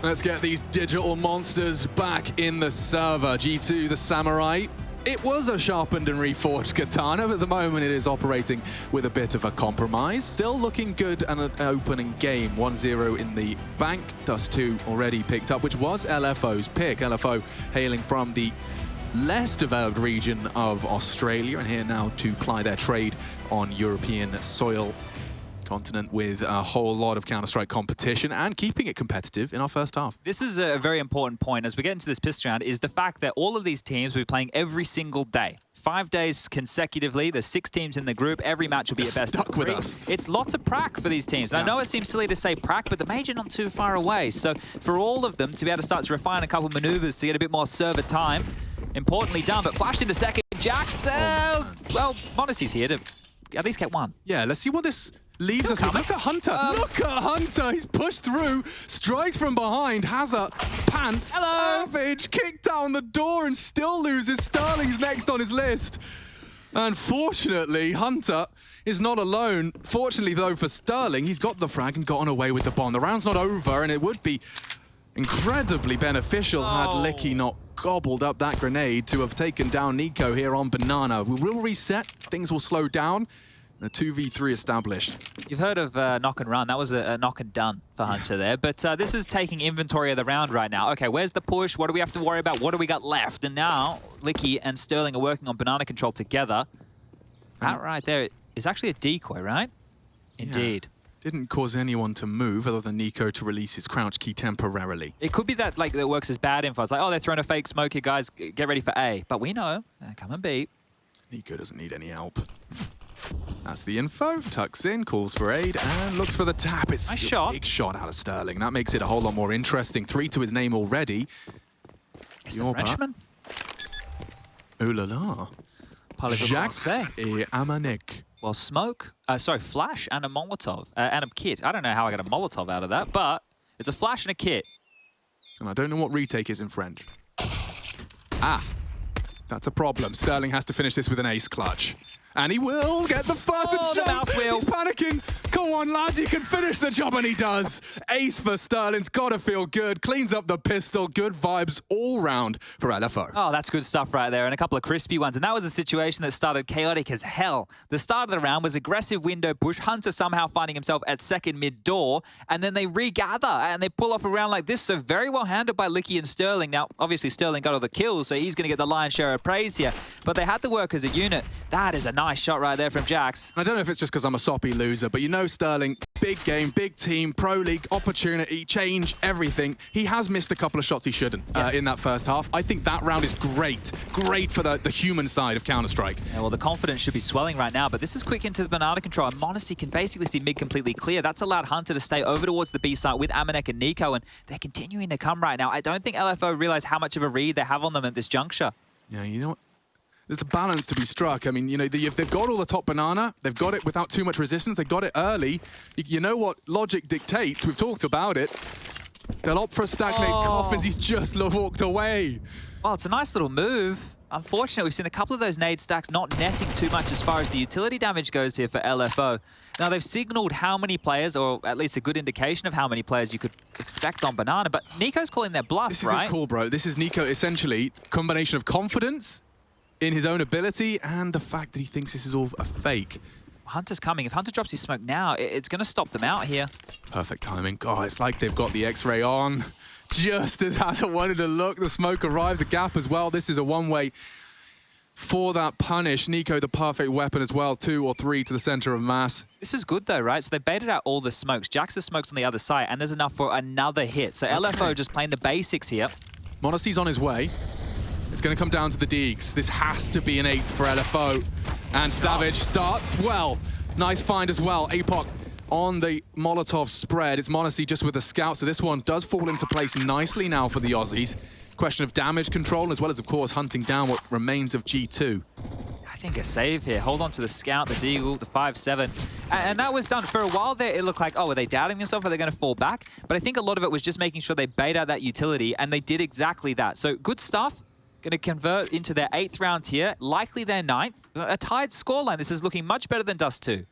Let's get these digital monsters back in the server. G2, the Samurai. It was a sharpened and reforged katana, but at the moment it is operating with a bit of a compromise. Still looking good and an opening game. 1-0 in the bank. Dust 2 already picked up, which was LFO's pick. LFO hailing from the less developed region of Australia and here now to ply their trade on European soil. Continent with a whole lot of Counter-Strike competition and keeping it competitive in our first half.
This is a very important point as we get into this pistol round, is the fact that all of these teams will be playing every single day. 5 days consecutively. There's 6 teams in the group. Every match will be a best of 3.
With us.
It's lots of prac for these teams. And I know it seems silly to say prac, but the major not too far away. So for all of them to be able to start to refine a couple of maneuvers to get a bit more server time, importantly done, but flashed into second. Jax, well, Monacy's here to at least get one.
Yeah, let's see what this leaves us with. Look at Hunter. Look at Hunter. He's pushed through, strikes from behind, hazr, pants, savage, kicked down the door and still loses. Sterling's next on his list. Unfortunately, Hunter is not alone. Fortunately, though, for Sterling, he's got the frag and gotten away with the bomb. The round's not over, and it would be incredibly beneficial had Licky not gobbled up that grenade to have taken down Nico here on Banana. We will reset. Things will slow down. A 2v3 established.
You've heard of knock and run. That was a knock and done for Hunter there. But this is taking inventory of the round right now. Okay, where's the push? What do we have to worry about? What do we got left? And now Licky and Sterling are working on banana control together. That right there is actually a decoy, right? Indeed.
Yeah. Didn't cause anyone to move other than Nico to release his crouch key temporarily.
It could be that that works as bad info. It's like, oh, they're throwing a fake smoke here, guys. Get ready for A. But we know. Come and B.
Nico doesn't need any help. That's the info. Tucks in, calls for aid, and looks for the tap. It's a big shot out of Sterling. That makes it a whole lot more interesting. 3 to his name already.
It's the Frenchman.
Ooh la la. Jax et Amanek.
Well, smoke, flash and a Molotov, and a kit. I don't know how I got a Molotov out of that, but it's a flash and a kit.
And I don't know what retake is in French. That's a problem. Sterling has to finish this with an ace clutch. And he will get the first shot.
The mouse wheel.
He's panicking. Come on, lads, you can finish the job, and he does. Ace for Sterling's gotta feel good. Cleans up the pistol. Good vibes all round for LFO.
Oh, that's good stuff right there, and a couple of crispy ones. And that was a situation that started chaotic as hell. The start of the round was aggressive window push, Hunter somehow finding himself at second mid-door, and then they regather, and they pull off a round like this. So very well handled by Licky and Sterling. Now, obviously, Sterling got all the kills, so he's going to get the lion's share of praise here. But they had to work as a unit. That is a nice shot right there from Jax.
I don't know if it's just because I'm a soppy loser, but you know Sterling, big game, big team, Pro League, opportunity, change, everything. He has missed a couple of shots he shouldn't in that first half. I think that round is great. Great for the human side of Counter-Strike.
Yeah, well, the confidence should be swelling right now, but this is quick into the banana control, and Modesty can basically see mid completely clear. That's allowed Hunter to stay over towards the B site with Amanek and Nico, and they're continuing to come right now. I don't think LFO realize how much of a read they have on them at this juncture.
Yeah, you know what? There's a balance to be struck. I mean, you know, if they've got all the top banana, they've got it without too much resistance, they got it early. You know what logic dictates, we've talked about it. They'll opt for a stagnate coffins, he's just walked away.
Well, it's a nice little move. Unfortunately, we've seen a couple of those nade stacks not netting too much as far as the utility damage goes here for LFO. Now, they've signaled how many players, or at least a good indication of how many players you could expect on banana, but Nico's calling their bluff,
This
right?
is cool, bro. This is Nico, essentially, combination of confidence in his own ability and the fact that he thinks this is all a fake.
Hunter's coming. If Hunter drops his smoke now, it's going to stop them out here.
Perfect timing. God, it's like they've got the X-ray on. Just as Hazard wanted to look, the smoke arrives, a gap as well. This is a one-way for that punish. Nico, the perfect weapon as well, 2 or 3 to the center of mass.
This is good though, right? So they baited out all the smokes. Jax's smoke's on the other side, and there's enough for another hit. So LFO just playing the basics here.
Monacy's on his way. It's going to come down to the Deegs. This has to be an 8 for LFO. And Savage starts well. Nice find as well. Apoc on the Molotov spread. It's Monacy just with a scout, so this one does fall into place nicely now for the Aussies. Question of damage control, as well as, of course, hunting down what remains of G2.
I think a save here. Hold on to the scout, the deagle, the 5-7. And that was done. For a while there, it looked like, oh, were they doubting themselves? Are they going to fall back? But I think a lot of it was just making sure they bait out that utility, and they did exactly that. So good stuff. Going to convert into their 8th round here, likely their 9th. A tied scoreline. This is looking much better than Dust 2.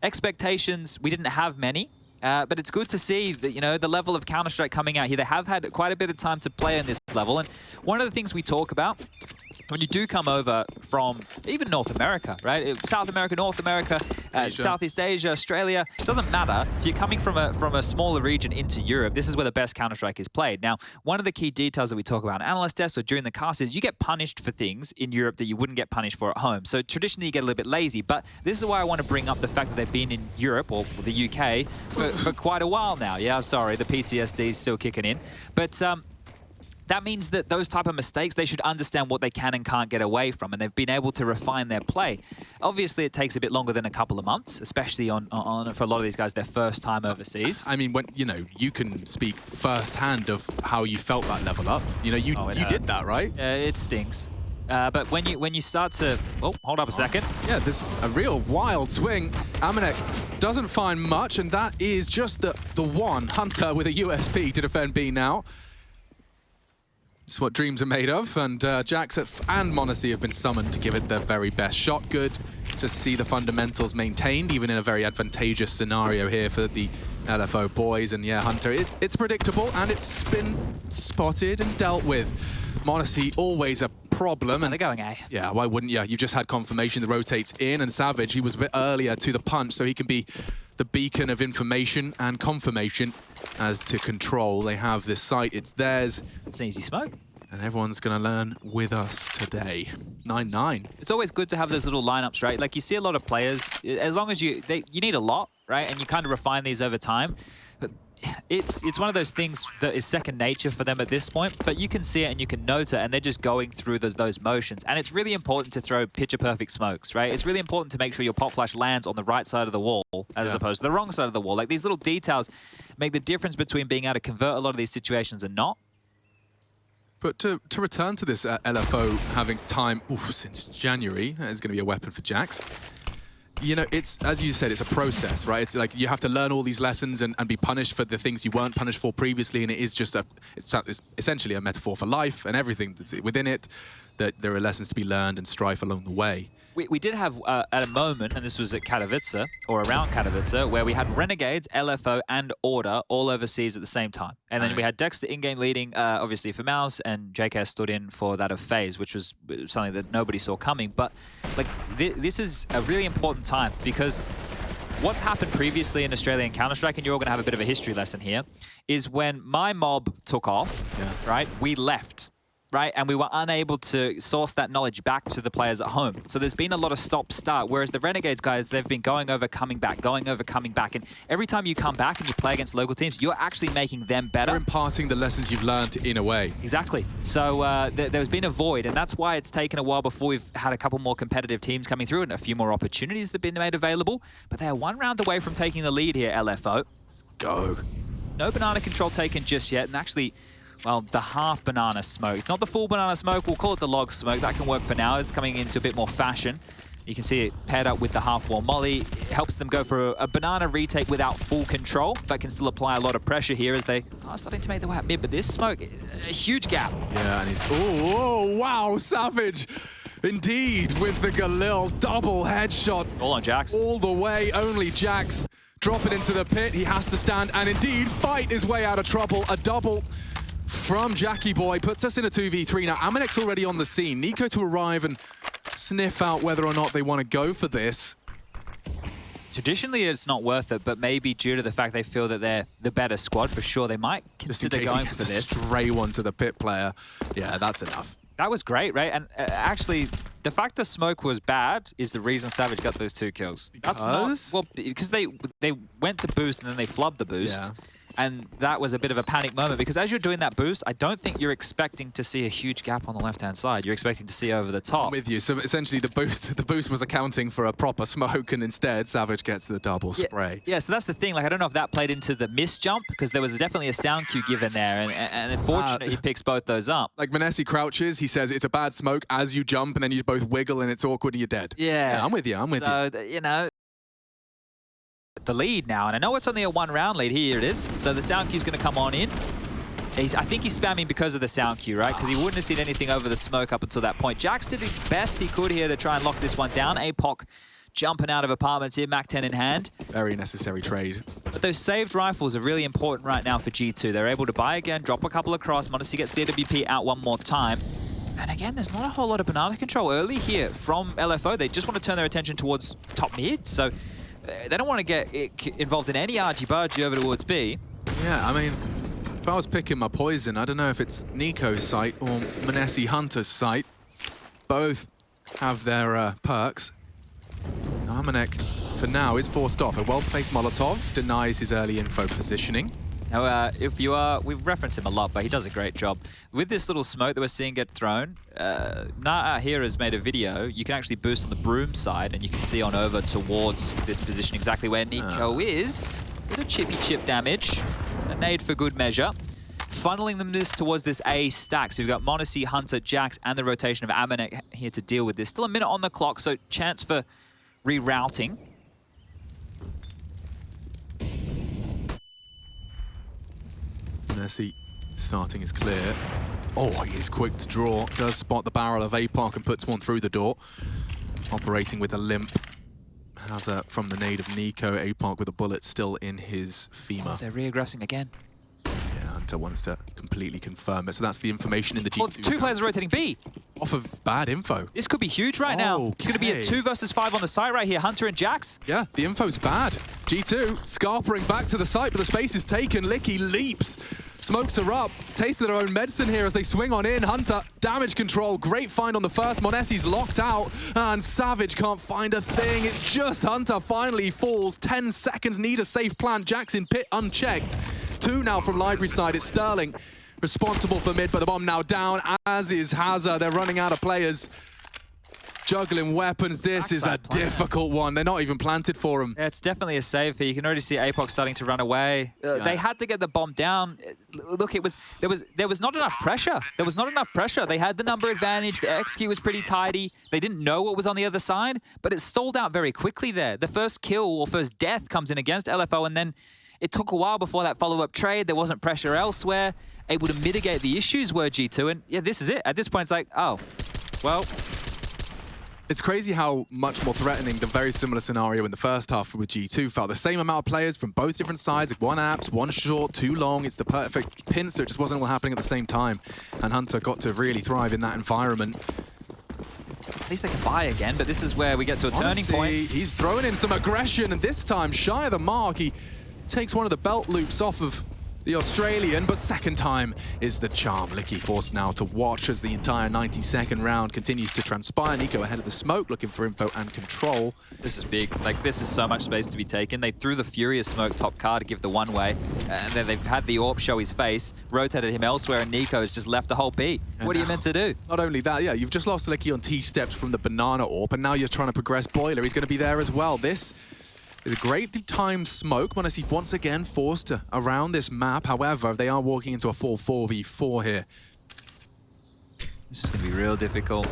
Expectations, we didn't have many, but it's good to see that, you know, the level of Counter-Strike coming out here. They have had quite a bit of time to play on this level, and one of the things we talk about when you do come over from even North America, right? South America, North America, Southeast Asia, Australia, it doesn't matter. If you're coming from a smaller region into Europe, this is where the best Counter-Strike is played. Now, one of the key details that we talk about in analyst tests or during the cast is you get punished for things in Europe that you wouldn't get punished for at home. So traditionally you get a little bit lazy, but this is why I want to bring up the fact that they've been in Europe or the UK for quite a while now. Yeah, sorry, the PTSD is still kicking in. But that means that those type of mistakes, they should understand what they can and can't get away from, and they've been able to refine their play. Obviously, it takes a bit longer than a couple of months, especially on for a lot of these guys, their first time overseas.
I mean, when you know, you can speak firsthand of how you felt that level up. You know, you did that, right?
It stings. But when you start to... Oh, hold up a second.
Yeah, there's a real wild swing. Amanek doesn't find much, and that is just the one Hunter with a USP to defend B now. It's what dreams are made of, and Jax and Monacy have been summoned to give it their very best shot. Good to see the fundamentals maintained, even in a very advantageous scenario here for the LFO boys. And yeah, Hunter, it's predictable, and it's been spotted and dealt with. Monacy, always a problem.
And they're going A.
Yeah, why wouldn't you? You just had confirmation that rotates in, and Savage, he was a bit earlier to the punch, so he can be the beacon of information and confirmation as to control. They have this site, it's theirs.
It's an easy smoke.
And everyone's going to learn with us today. 9-9.
It's always good to have those little lineups, right? Like you see a lot of players, as long as you need a lot, right? And you kind of refine these over time. But it's one of those things that is second nature for them at this point, but you can see it and you can note it, and they're just going through those motions. And it's really important to throw picture-perfect smokes, right? It's really important to make sure your pop flash lands on the right side of the wall as opposed to the wrong side of the wall. Like these little details make the difference between being able to convert a lot of these situations and not.
But to return to this LFO having time since January, that is going to be a weapon for Jax. You know, it's, as you said, it's a process, right? It's like you have to learn all these lessons and be punished for the things you weren't punished for previously, and it is just it's essentially a metaphor for life and everything that's within it, that there are lessons to be learned and strife along the way.
We did have at a moment, and this was at Katowice, or around Katowice, where we had Renegades, LFO, and Order all overseas at the same time. And then we had Dexter in-game leading, obviously, for Mouse, and JK stood in for that of FaZe, which was something that nobody saw coming. But like this is a really important time, because what's happened previously in Australian Counter-Strike, and you're all going to have a bit of a history lesson here, is when my mob took off, right, we left. Right, and we were unable to source that knowledge back to the players at home. So there's been a lot of stop-start, whereas the Renegades guys, they've been going over, coming back, going over, coming back. And every time you come back and you play against local teams, you're actually making them better.
You're imparting the lessons you've learned in a way.
Exactly. So there's been a void, and that's why it's taken a while before we've had a couple more competitive teams coming through and a few more opportunities that have been made available. But they're one round away from taking the lead here, LFO.
Let's go.
No banana control taken just yet, and actually, well, the half banana smoke. It's not the full banana smoke, we'll call it the log smoke. That can work for now. It's coming into a bit more fashion. You can see it paired up with the half wall molly. It helps them go for a banana retake without full control. That can still apply a lot of pressure here as they are starting to make their way up mid. But this smoke, a huge gap.
Yeah, and he's... Oh, wow, Savage. Indeed, with the Galil double headshot.
All on Jax.
All the way, only Jax. Drop it into the pit. He has to stand and indeed fight his way out of trouble. A double from Jackie Boy puts us in a 2v3 now. Amanek's already on the scene. Nico to arrive and sniff out whether or not they want to go for this.
Traditionally, it's not worth it, but maybe due to the fact they feel that they're the better squad, for sure, they might consider going for this.
Stray one to the pit player. Yeah, that's enough.
That was great, right? And actually, the fact the smoke was bad is the reason Savage got those 2 kills.
Because?
That's not, well, because they went to boost and then they flubbed the boost.
Yeah.
And that was a bit of a panic moment, because as you're doing that boost, I don't think you're expecting to see a huge gap on the left-hand side. You're expecting to see over the top.
I'm with you. So essentially the boost was accounting for a proper smoke, and instead Savage gets the double spray.
Yeah, so that's the thing. Like, I don't know if that played into the miss jump, because there was definitely a sound cue given there, and unfortunately he picks both those up.
Like Manesi crouches, he says it's a bad smoke as you jump, and then you both wiggle and it's awkward and you're dead.
Yeah, I'm
with you. I'm with you.
So, you know, the lead now, and I know it's only a 1-round lead. Here it is. So the sound cue's going to come on in. I think he's spamming because of the sound cue, right? Because he wouldn't have seen anything over the smoke up until that point. Jax did his best he could here to try and lock this one down. APOC jumping out of apartments here, MAC-10 in hand.
Very necessary trade.
But those saved rifles are really important right now for G2. They're able to buy again, drop a couple across. m0NESY gets the AWP out one more time. And again, there's not a whole lot of banana control early here from LFO. They just want to turn their attention towards top mid. So they don't want to get involved in any argy-bargy over towards B.
Yeah, I mean, if I was picking my poison, I don't know if it's Nico's site or m0NESY Hunter's site. Both have their perks. Amanek, for now, is forced off. A well-placed Molotov denies his early info positioning.
Now, if you are, we've referenced him a lot, but he does a great job. With this little smoke that we're seeing get thrown, Naa here has made a video. You can actually boost on the broom side, and you can see on over towards this position exactly where Nico is. Bit of chippy chip damage. A nade for good measure. Funneling them towards this A stack. So we've got m0NESY, Hunter, Jax, and the rotation of Amanek here to deal with this. Still a minute on the clock, so chance for rerouting.
m0NESY starting is clear. Oh, he is quick to draw. Does spot the barrel of APOC and puts one through the door. Operating with a limp. hazr from the nade of Nico. APOC with a bullet still in his femur.
Oh, they're re-aggressing again.
Yeah, Hunter wants to completely confirm it. So that's the information in the G2.
Well, 2 players are rotating B.
Off of bad info.
This could be huge right now. It's going to be a 2 versus 5 on the site right here. Hunter and Jax.
Yeah, the info's bad. G2 scarpering back to the site, but the space is taken. Licky leaps. Smokes are up. Taste of their own medicine here as they swing on in. Hunter, damage control. Great find on the first. m0NESY's locked out. And Savage can't find a thing. It's just Hunter finally falls. 10 seconds, need a safe plant. Jackson pit unchecked. 2 now from Library side. It's Sterling responsible for mid, but the bomb now down, as is hazr. They're running out of players. Juggling weapons. This is a difficult one. They're not even planted for him.
Yeah, it's definitely a save here. You can already see APOC starting to run away. They had to get the bomb down. Look, there was not enough pressure. There was not enough pressure. They had the number advantage. The execute was pretty tidy. They didn't know what was on the other side, but it stalled out very quickly there. The first kill or first death comes in against LFO, and then it took a while before that follow-up trade. There wasn't pressure elsewhere. Able to mitigate the issues were G2, and yeah, this is it. At this point, it's like, oh, well,
It's crazy how much more threatening the very similar scenario in the first half with G2 felt. The same amount of players from both different sides, like one apps, one short, too long. It's the perfect pincer. It just wasn't all happening at the same time. And Hunter got to really thrive in that environment.
At least they can buy again, but this is where we get to a turning point.
He's throwing in some aggression, and this time, shy of the mark, he takes one of the belt loops off of the Australian, but second time is the charm. Licky forced now to watch as the entire 92nd round continues to transpire. Nico ahead of the smoke, looking for info and control.
This is big. Like, this is so much space to be taken. They threw the Furious smoke top car to give the one-way, and then they've had the AWP show his face, rotated him elsewhere, and Nico's just left the whole B. What are you meant to do?
Not only that, yeah, you've just lost Licky on T-steps from the banana AWP, and now you're trying to progress Boiler. He's going to be there as well. This is a great timed smoke. m0NESY once again forced around this map. However, they are walking into a full 4v4 here.
This is going to be real difficult.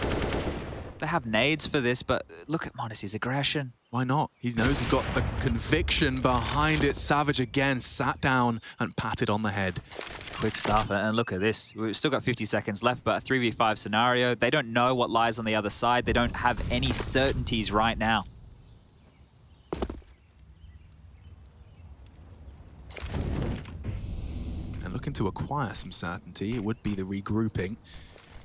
They have nades for this, but look at m0NESY's aggression.
Why not? He knows he's got the conviction behind it. Savage again sat down and patted on the head.
Quick stuff, and look at this. We've still got 50 seconds left, but a 3v5 scenario. They don't know what lies on the other side. They don't have any certainties right now.
Looking to acquire some certainty, it would be the regrouping.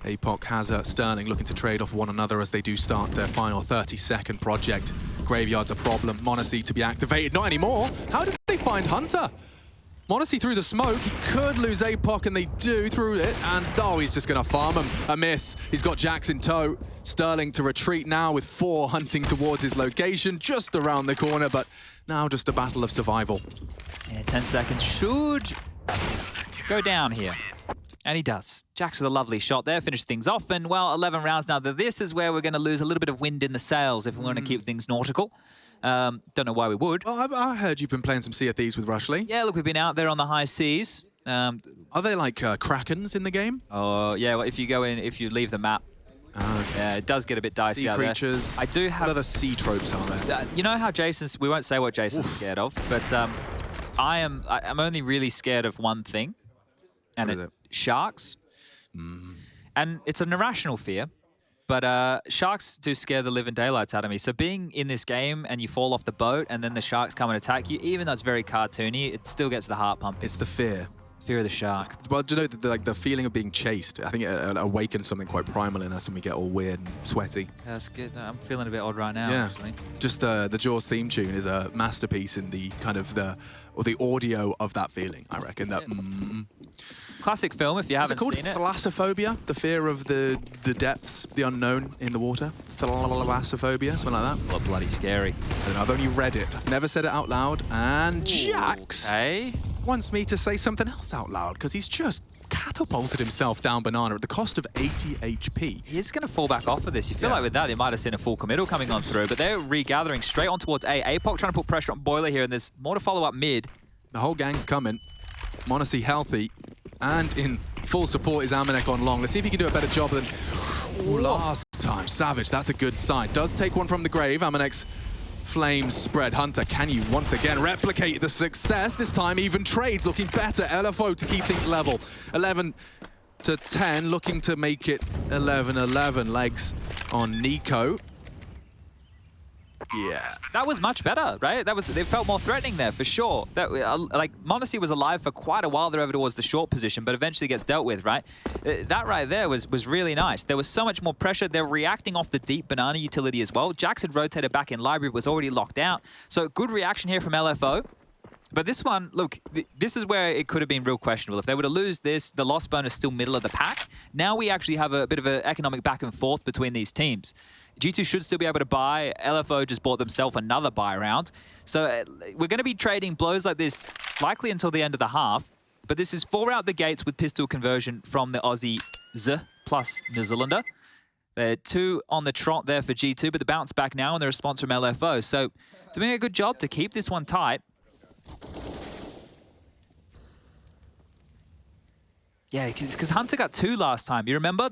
APOC, hazr, Sterling looking to trade off one another as they do start their final 30-second project. Graveyard's a problem. m0NESY to be activated. Not anymore. How did they find Hunter? m0NESY through the smoke. He could lose APOC, and they do through it. And, oh, he's just going to farm him. A miss. He's got Jax in tow. Sterling to retreat now with 4 hunting towards his location, just around the corner. But now just a battle of survival.
Yeah, 10 seconds should go down here. And he does. Jax with a lovely shot there, finished things off. And, well, 11 rounds now. This is where we're going to lose a little bit of wind in the sails if we want to keep things nautical. Don't know why we would.
Well, I heard you've been playing some Sea of Thieves with Rushley.
Yeah, look, we've been out there on the high seas.
Are they like Krakens in the game?
Oh, yeah, well, if you go in, if you leave the map,
okay.
Yeah, it does get a bit dicey
sea
out
creatures.
there. I do have...
What other sea tropes are there?
You know how Jason's... We won't say what Jason's scared of, but I'm only really scared of one thing. And
what is it?
Sharks. And it's an irrational fear, but sharks do scare the living daylights out of me. So being in this game and you fall off the boat and then the sharks come and attack you, even though it's very cartoony, it still gets the heart pumping.
It's the fear.
Fear of the shark.
Well, do you know, the feeling of being chased, I think it awakens something quite primal in us and we get all weird and sweaty.
That's good. I'm feeling a bit odd right now,
yeah.
actually.
Just the Jaws theme tune is a masterpiece in the kind of the audio of that feeling, I reckon. That.
Classic film, if you haven't seen it.
Is it called thalassophobia? The fear of the depths, the unknown in the water? Thalassophobia, something like that?
Well, bloody scary.
I don't know, I've only read it. I've never said it out loud. And Jax wants me to say something else out loud because he's just catapulted himself down banana at the cost of 80 HP.
He's going to fall back off of this. You feel like with that, he might have seen a full committal coming on through, but they're regathering straight on towards A. APOC trying to put pressure on Boiler here, and there's more to follow up mid.
The whole gang's coming. m0NESY healthy. And in full support is Amanek on long. Let's see if he can do a better job than last time. Savage, that's a good sign. Does take one from the grave. Amanek's flames spread. Hunter, can you once again replicate the success? This time even trades looking better. LFO to keep things level. 11 to 10, looking to make it 11-11. Legs on Nico. Yeah.
That was much better, right? It felt more threatening there, for sure. Like, m0NESY was alive for quite a while there over towards the short position, but eventually gets dealt with, right? That right there was really nice. There was so much more pressure. They're reacting off the deep banana utility as well. Jax had rotated back in library, was already locked out. So good reaction here from LFO. But this one, look, this is where it could have been real questionable. If they were to lose this, the loss bonus is still middle of the pack. Now we actually have a bit of an economic back and forth between these teams. G2 should still be able to buy. LFO just bought themselves another buy round. So we're going to be trading blows like this likely until the end of the half. But this is 4 out the gates with pistol conversion from the Aussie Z plus New Zealander. They're 2 on the trot there for G2, but the bounce back now and the response from LFO. So doing a good job to keep this one tight. Yeah, because Hunter got 2 last time. You remember?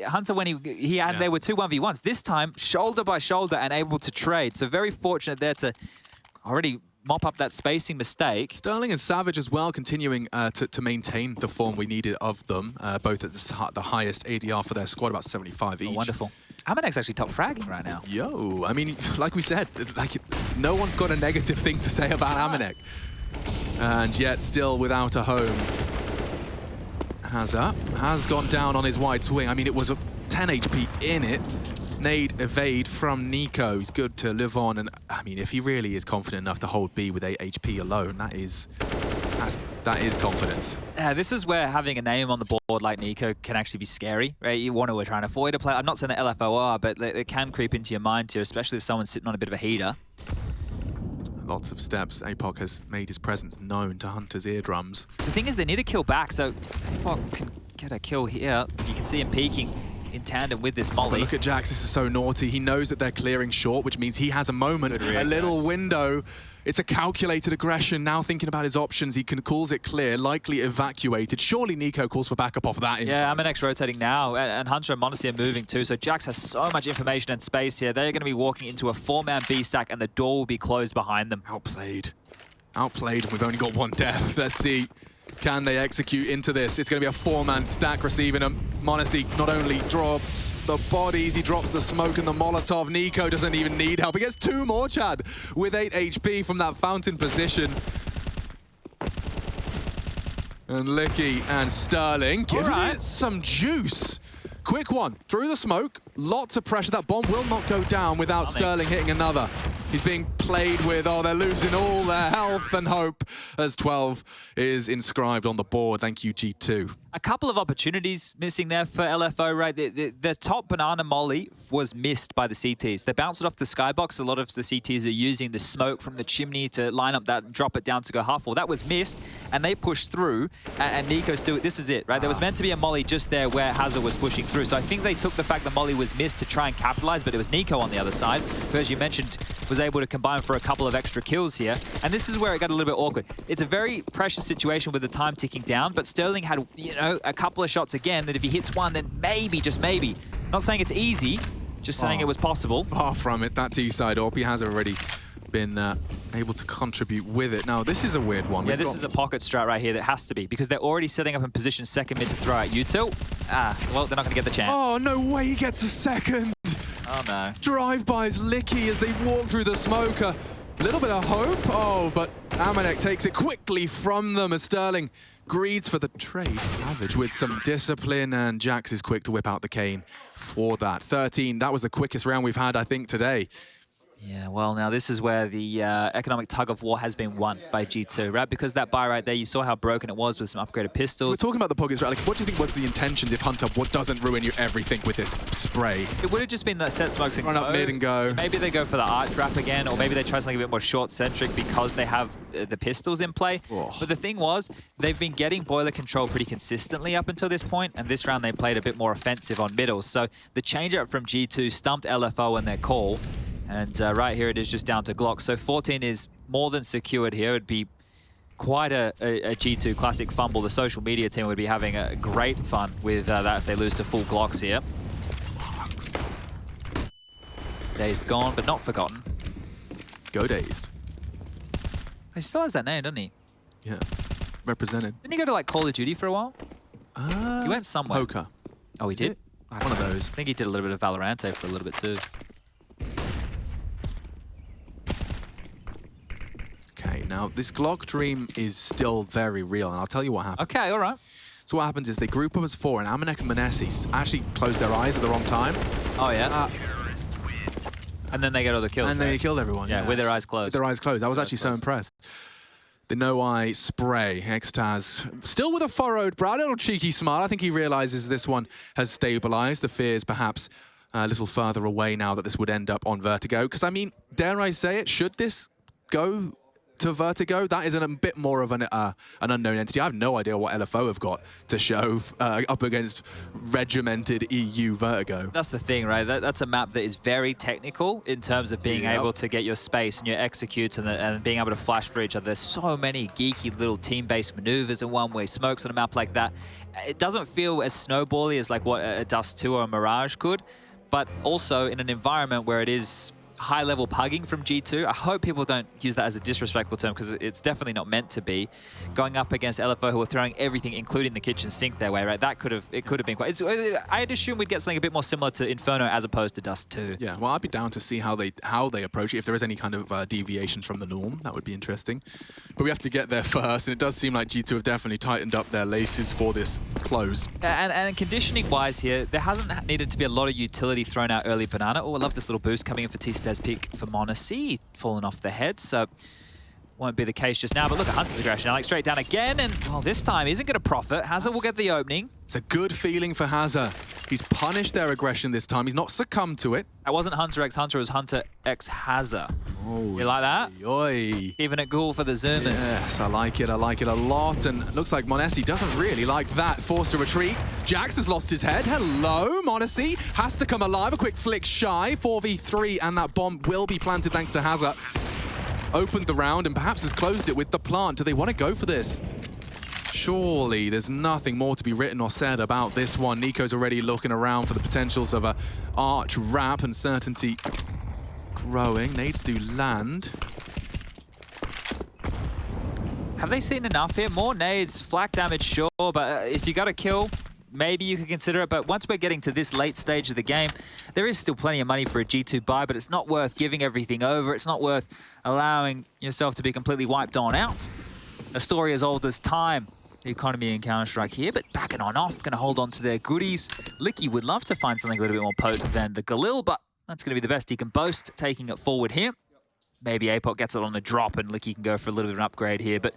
Hunter, when he had, there were 2 1v1s. This time, shoulder by shoulder and able to trade. So very fortunate there to already mop up that spacing mistake.
Sterling and Savage as well, continuing to maintain the form we needed of them, both at the highest ADR for their squad, about 75 each.
Oh, wonderful. Amanek's actually top fragging right now.
Yo, I mean, like we said, like no one's got a negative thing to say about Amanek. And yet still without a home. hazr has gone down on his wide swing. I mean, it was a 10 HP in it. Nade evade from Nico. He's good to live on. And I mean, if he really is confident enough to hold B with 8 HP alone, that is confidence.
This is where having a name on the board like Nico can actually be scary, right? You want to try and avoid a play. I'm not saying that LFO are, but it can creep into your mind too, especially if someone's sitting on a bit of a heater.
Lots of steps. APOC has made his presence known to Hunter's eardrums.
The thing is, they need a kill back, so APOC can get a kill here. You can see him peeking in tandem with this molly.
But look at Jax, this is so naughty. He knows that they're clearing short, which means he has a moment, a little window. It's a calculated aggression. Now thinking about his options, he calls it clear, likely evacuated. Surely Nico calls for backup off of that.
Yeah, Amanek's rotating now, and Hunter and Monacy are moving too, so Jax has so much information and space here. They're going to be walking into a 4-man B stack, and the door will be closed behind them.
Outplayed. Outplayed, and we've only got one death. Let's see. Can they execute into this? It's going to be a 4-man stack receiving him. Monacy not only drops the bodies, he drops the smoke and the Molotov. Nico doesn't even need help. He gets 2 more, Chad, with 8 HP from that fountain position. And Licky and Sterling giving it some juice. Quick one, through the smoke, lots of pressure. That bomb will not go down without Sterling hitting another. He's being played with. Oh, they're losing all their health and hope as 12 is inscribed on the board. Thank you, G2.
A couple of opportunities missing there for LFO, right? The top banana molly was missed by the CTs. They bounced it off the skybox. A lot of the CTs are using the smoke from the chimney to line up that and drop it down to go half full. That was missed, and they pushed through, and Nico still, this is it, right? There was meant to be a molly just there where hazr was pushing through. So I think they took the fact the molly was missed to try and capitalize, but it was Nico on the other side, who, as you mentioned, was able to combine for a couple of extra kills here. And this is where it got a little bit awkward. It's a very precious situation with the time ticking down, but Sterling had, you know, a couple of shots again that if he hits one, then maybe, just maybe. Not saying it's easy, just saying it was possible.
Far from it. That T-side AWP has already been able to contribute with it. Now, this is a weird one.
Yeah, this is a pocket strat right here that has to be, because they're already setting up in position second mid to throw out util. Well, they're not going to get the chance.
Oh, no way he gets a second.
Oh, no.
Drive-bys Licky as they walk through the smoke. A little bit of hope. Oh, but Amanek takes it quickly from them as Sterling greeds for the trade. Savage with some discipline, and Jax is quick to whip out the cane for that. 13, that was the quickest round we've had, I think, today.
Yeah, well, now this is where the economic tug of war has been won by G2, right? Because that buy right there, you saw how broken it was with some upgraded pistols.
We're talking about the pockets, right? Like, what do you think was the intentions if Hunter doesn't ruin you everything with this spray?
It would have just been that set smokes and
run up mid and go.
Maybe they go for the art trap again, or maybe they try something a bit more short-centric because they have the pistols in play.
Oh.
But the thing was, they've been getting boiler control pretty consistently up until this point, and this round they played a bit more offensive on middles. So the change-up from G2 stumped LFO in their call. And right here it is just down to Glock. So 14 is more than secured here. It'd be quite a G2 classic fumble. The social media team would be having a great fun with that if they lose to full Glocks here. Dazed gone, but not forgotten.
Go Dazed.
He still has that name, doesn't he?
Yeah, represented.
Didn't he go to like Call of Duty for a while? He went somewhere.
Poker.
Oh, he did?
One of those.
I think he did a little bit of Valorante for a little bit too.
Okay, now this Glock dream is still very real, and I'll tell you what happened.
Okay, all right.
So what happens is they group up as 4, and Amanek and Manesi actually close their eyes at the wrong time.
Oh, yeah? And then they get all the kills.
And they killed everyone.
Yeah, with their eyes closed.
With their eyes closed. I was actually so impressed. The no-eye spray. Extaz still with a furrowed brow, a little cheeky smile. I think he realizes this one has stabilized. The fears perhaps a little further away now that this would end up on Vertigo. Because, I mean, dare I say it, should this go to Vertigo, that is a bit more of an unknown entity. I have no idea what LFO have got to show up against regimented EU Vertigo.
That's the thing, right? That's a map that is very technical in terms of being able to get your space and your executes and being able to flash for each other. There's so many geeky little team-based maneuvers and one-way smokes on a map like that. It doesn't feel as snowbally as like what a Dust 2 or a Mirage could, but also in an environment where it is high-level pugging from G2. I hope people don't use that as a disrespectful term because it's definitely not meant to be. Going up against LFO, who are throwing everything, including the kitchen sink their way, right? It could have been quite... I'd assume we'd get something a bit more similar to Inferno as opposed to Dust 2.
Yeah, well, I'd be down to see how they approach it. If there is any kind of deviations from the norm, that would be interesting. But we have to get there first, and it does seem like G2 have definitely tightened up their laces for this close.
And conditioning-wise here, there hasn't needed to be a lot of utility thrown out early Banana. Oh, I love this little boost coming in for T-Stez pick for m0NESY, falling off the head, so won't be the case just now. But look at Hunter's aggression, Alex straight down again, and well, this time isn't going to profit. hazr will get the opening.
It's a good feeling for hazr. He's punished their aggression this time. He's not succumbed to it.
That wasn't Hunter x Hunter, it was Hunter x hazr.
Oh,
you like that?
Oy.
Even it cool for the Zoomers.
Yes, I like it a lot. And it looks like m0NESY doesn't really like that. Forced to retreat. Jax has lost his head. Hello, m0NESY has to come alive. A quick flick shy. 4v3, and that bomb will be planted thanks to hazr. Opened the round and perhaps has closed it with the plant. Do they want to go for this? Surely there's nothing more to be written or said about this one. NiKo's already looking around for the potentials of a arch wrap, and certainty growing. Nades do land.
Have they seen enough here? More nades, flak damage, sure, but if you got a kill, maybe you could consider it. But once we're getting to this late stage of the game, there is still plenty of money for a G2 buy, but it's not worth giving everything over. It's not worth allowing yourself to be completely wiped on out. A story as old as time. The economy in Counter-Strike here, but backing on off, going to hold on to their goodies. Licky would love to find something a little bit more potent than the Galil, but that's going to be the best he can boast, taking it forward here. Maybe APOC gets it on the drop and Licky can go for a little bit of an upgrade here, but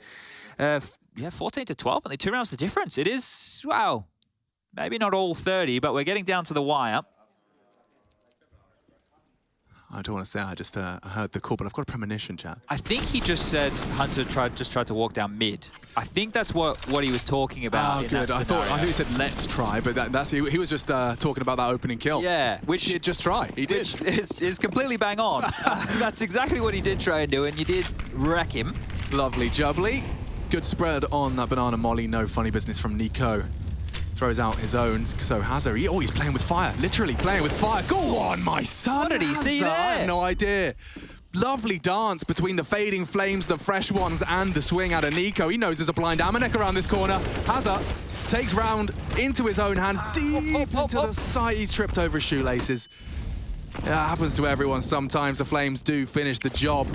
yeah, 14 to 12, only 2 rounds the difference. It is, wow, maybe not all 30, but we're getting down to the wire.
I don't want to say I just heard the call, but I've got a premonition, Chad.
I think he just said Hunter just tried to walk down mid. I think that's what he was talking about.
Oh, good. I thought he said let's try, but he was just talking about that opening kill.
Yeah, which
he did just try. He did.
Which is completely bang on. That's exactly what he did try and do, and you did wreck him.
Lovely jubbly. Good spread on that banana molly. No funny business from NiKo. Throws out his own. So hazr, he's playing with fire. Literally playing with fire. Go on, my son.
What did he see there?
I have no idea. Lovely dance between the fading flames, the fresh ones, and the swing out of NiKo. He knows there's a blind m0NESY around this corner. hazr takes round into his own hands, deep into the side. He's tripped over his shoelaces. It happens to everyone sometimes. The flames do finish the job.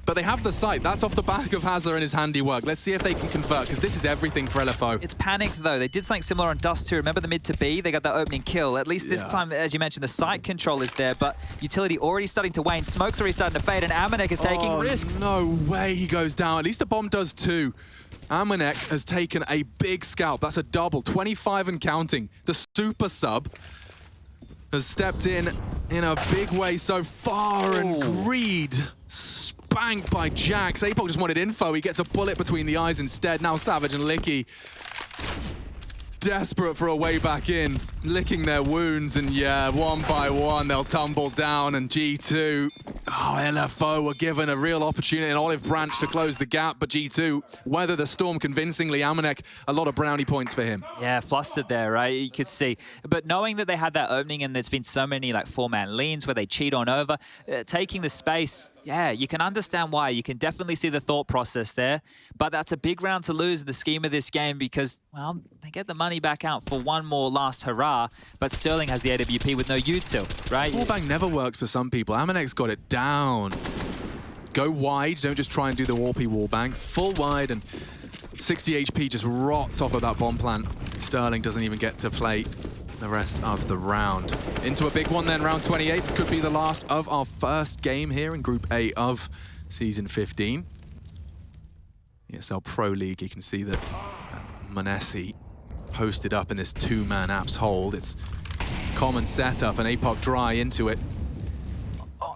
But they have the sight. That's off the back of hazr and his handiwork. Let's see if they can convert, because this is everything for LFO.
It's panicked, though. They did something similar on Dust 2. Remember the mid to B? They got that opening kill. At least this time, as you mentioned, the sight control is there, but utility already starting to wane. Smoke's already starting to fade, and m0NESY is taking risks.
No way he goes down. At least the bomb does too. m0NESY has taken a big scalp. That's a double. 25 and counting. The super sub has stepped in a big way so far, and Greed spanked by Jax. APOC just wanted info. He gets a bullet between the eyes instead. Now Savage and Licky desperate for a way back in, licking their wounds, and yeah, one by one they'll tumble down, and G2, LFO were given a real opportunity, an olive branch to close the gap, but G2 weather the storm convincingly. m0NESY, a lot of brownie points for him.
Yeah, flustered there, right? You could see. But knowing that they had that opening and there's been so many like 4-man leans where they cheat on over, taking the space, yeah, you can understand why. You can definitely see the thought process there. But that's a big round to lose in the scheme of this game because, well, they get the money back out for one more last hurrah, but Sterling has the AWP with no util, right?
Wallbang never works for some people. m0NESY's got it down. Go wide, don't just try and do the warpy wallbang. Full wide, and 60 HP just rots off of that bomb plant. Sterling doesn't even get to play the rest of the round. Into a big one then, round 28. This could be the last of our first game here in Group A of Season 15. ESL Pro League, you can see that m0NESY posted up in this 2-man apps hold. It's common setup, and APOC dry into it.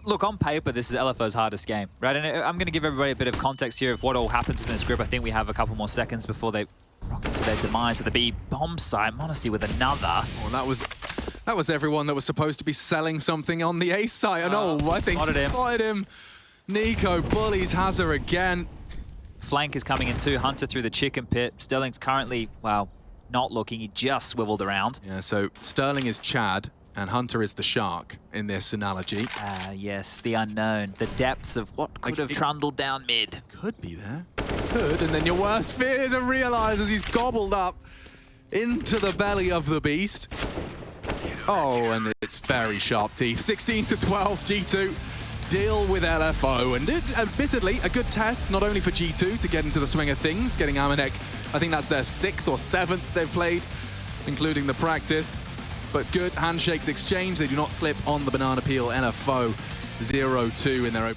Look, on paper, this is LFO's hardest game, right? And I'm going to give everybody a bit of context here of what all happens within this group. I think we have a couple more seconds before they rock into their demise at the B bomb site. m0NESY with another.
Oh, that was everyone that was supposed to be selling something on the A site. And I think he spotted him. NiKo bullies hazr again.
Flank is coming in too. Hunter through the chicken pit. Sterling's currently, well, not looking. He just swiveled around.
Yeah, so Sterling is Chad, And Hunter is the shark in this analogy.
Yes, the unknown, the depths of what could have trundled down mid.
Could be there. Could, and then your worst fears are realized as he's gobbled up into the belly of the beast. Oh, and it's very sharp teeth. 16-12, G2 deal with LFO, and admittedly a good test, not only for G2 to get into the swing of things, getting Amanek, I think that's their 6th or 7th they've played, including the practice, but good handshakes exchange. They do not slip on the banana peel. LFO 0-2 in their open.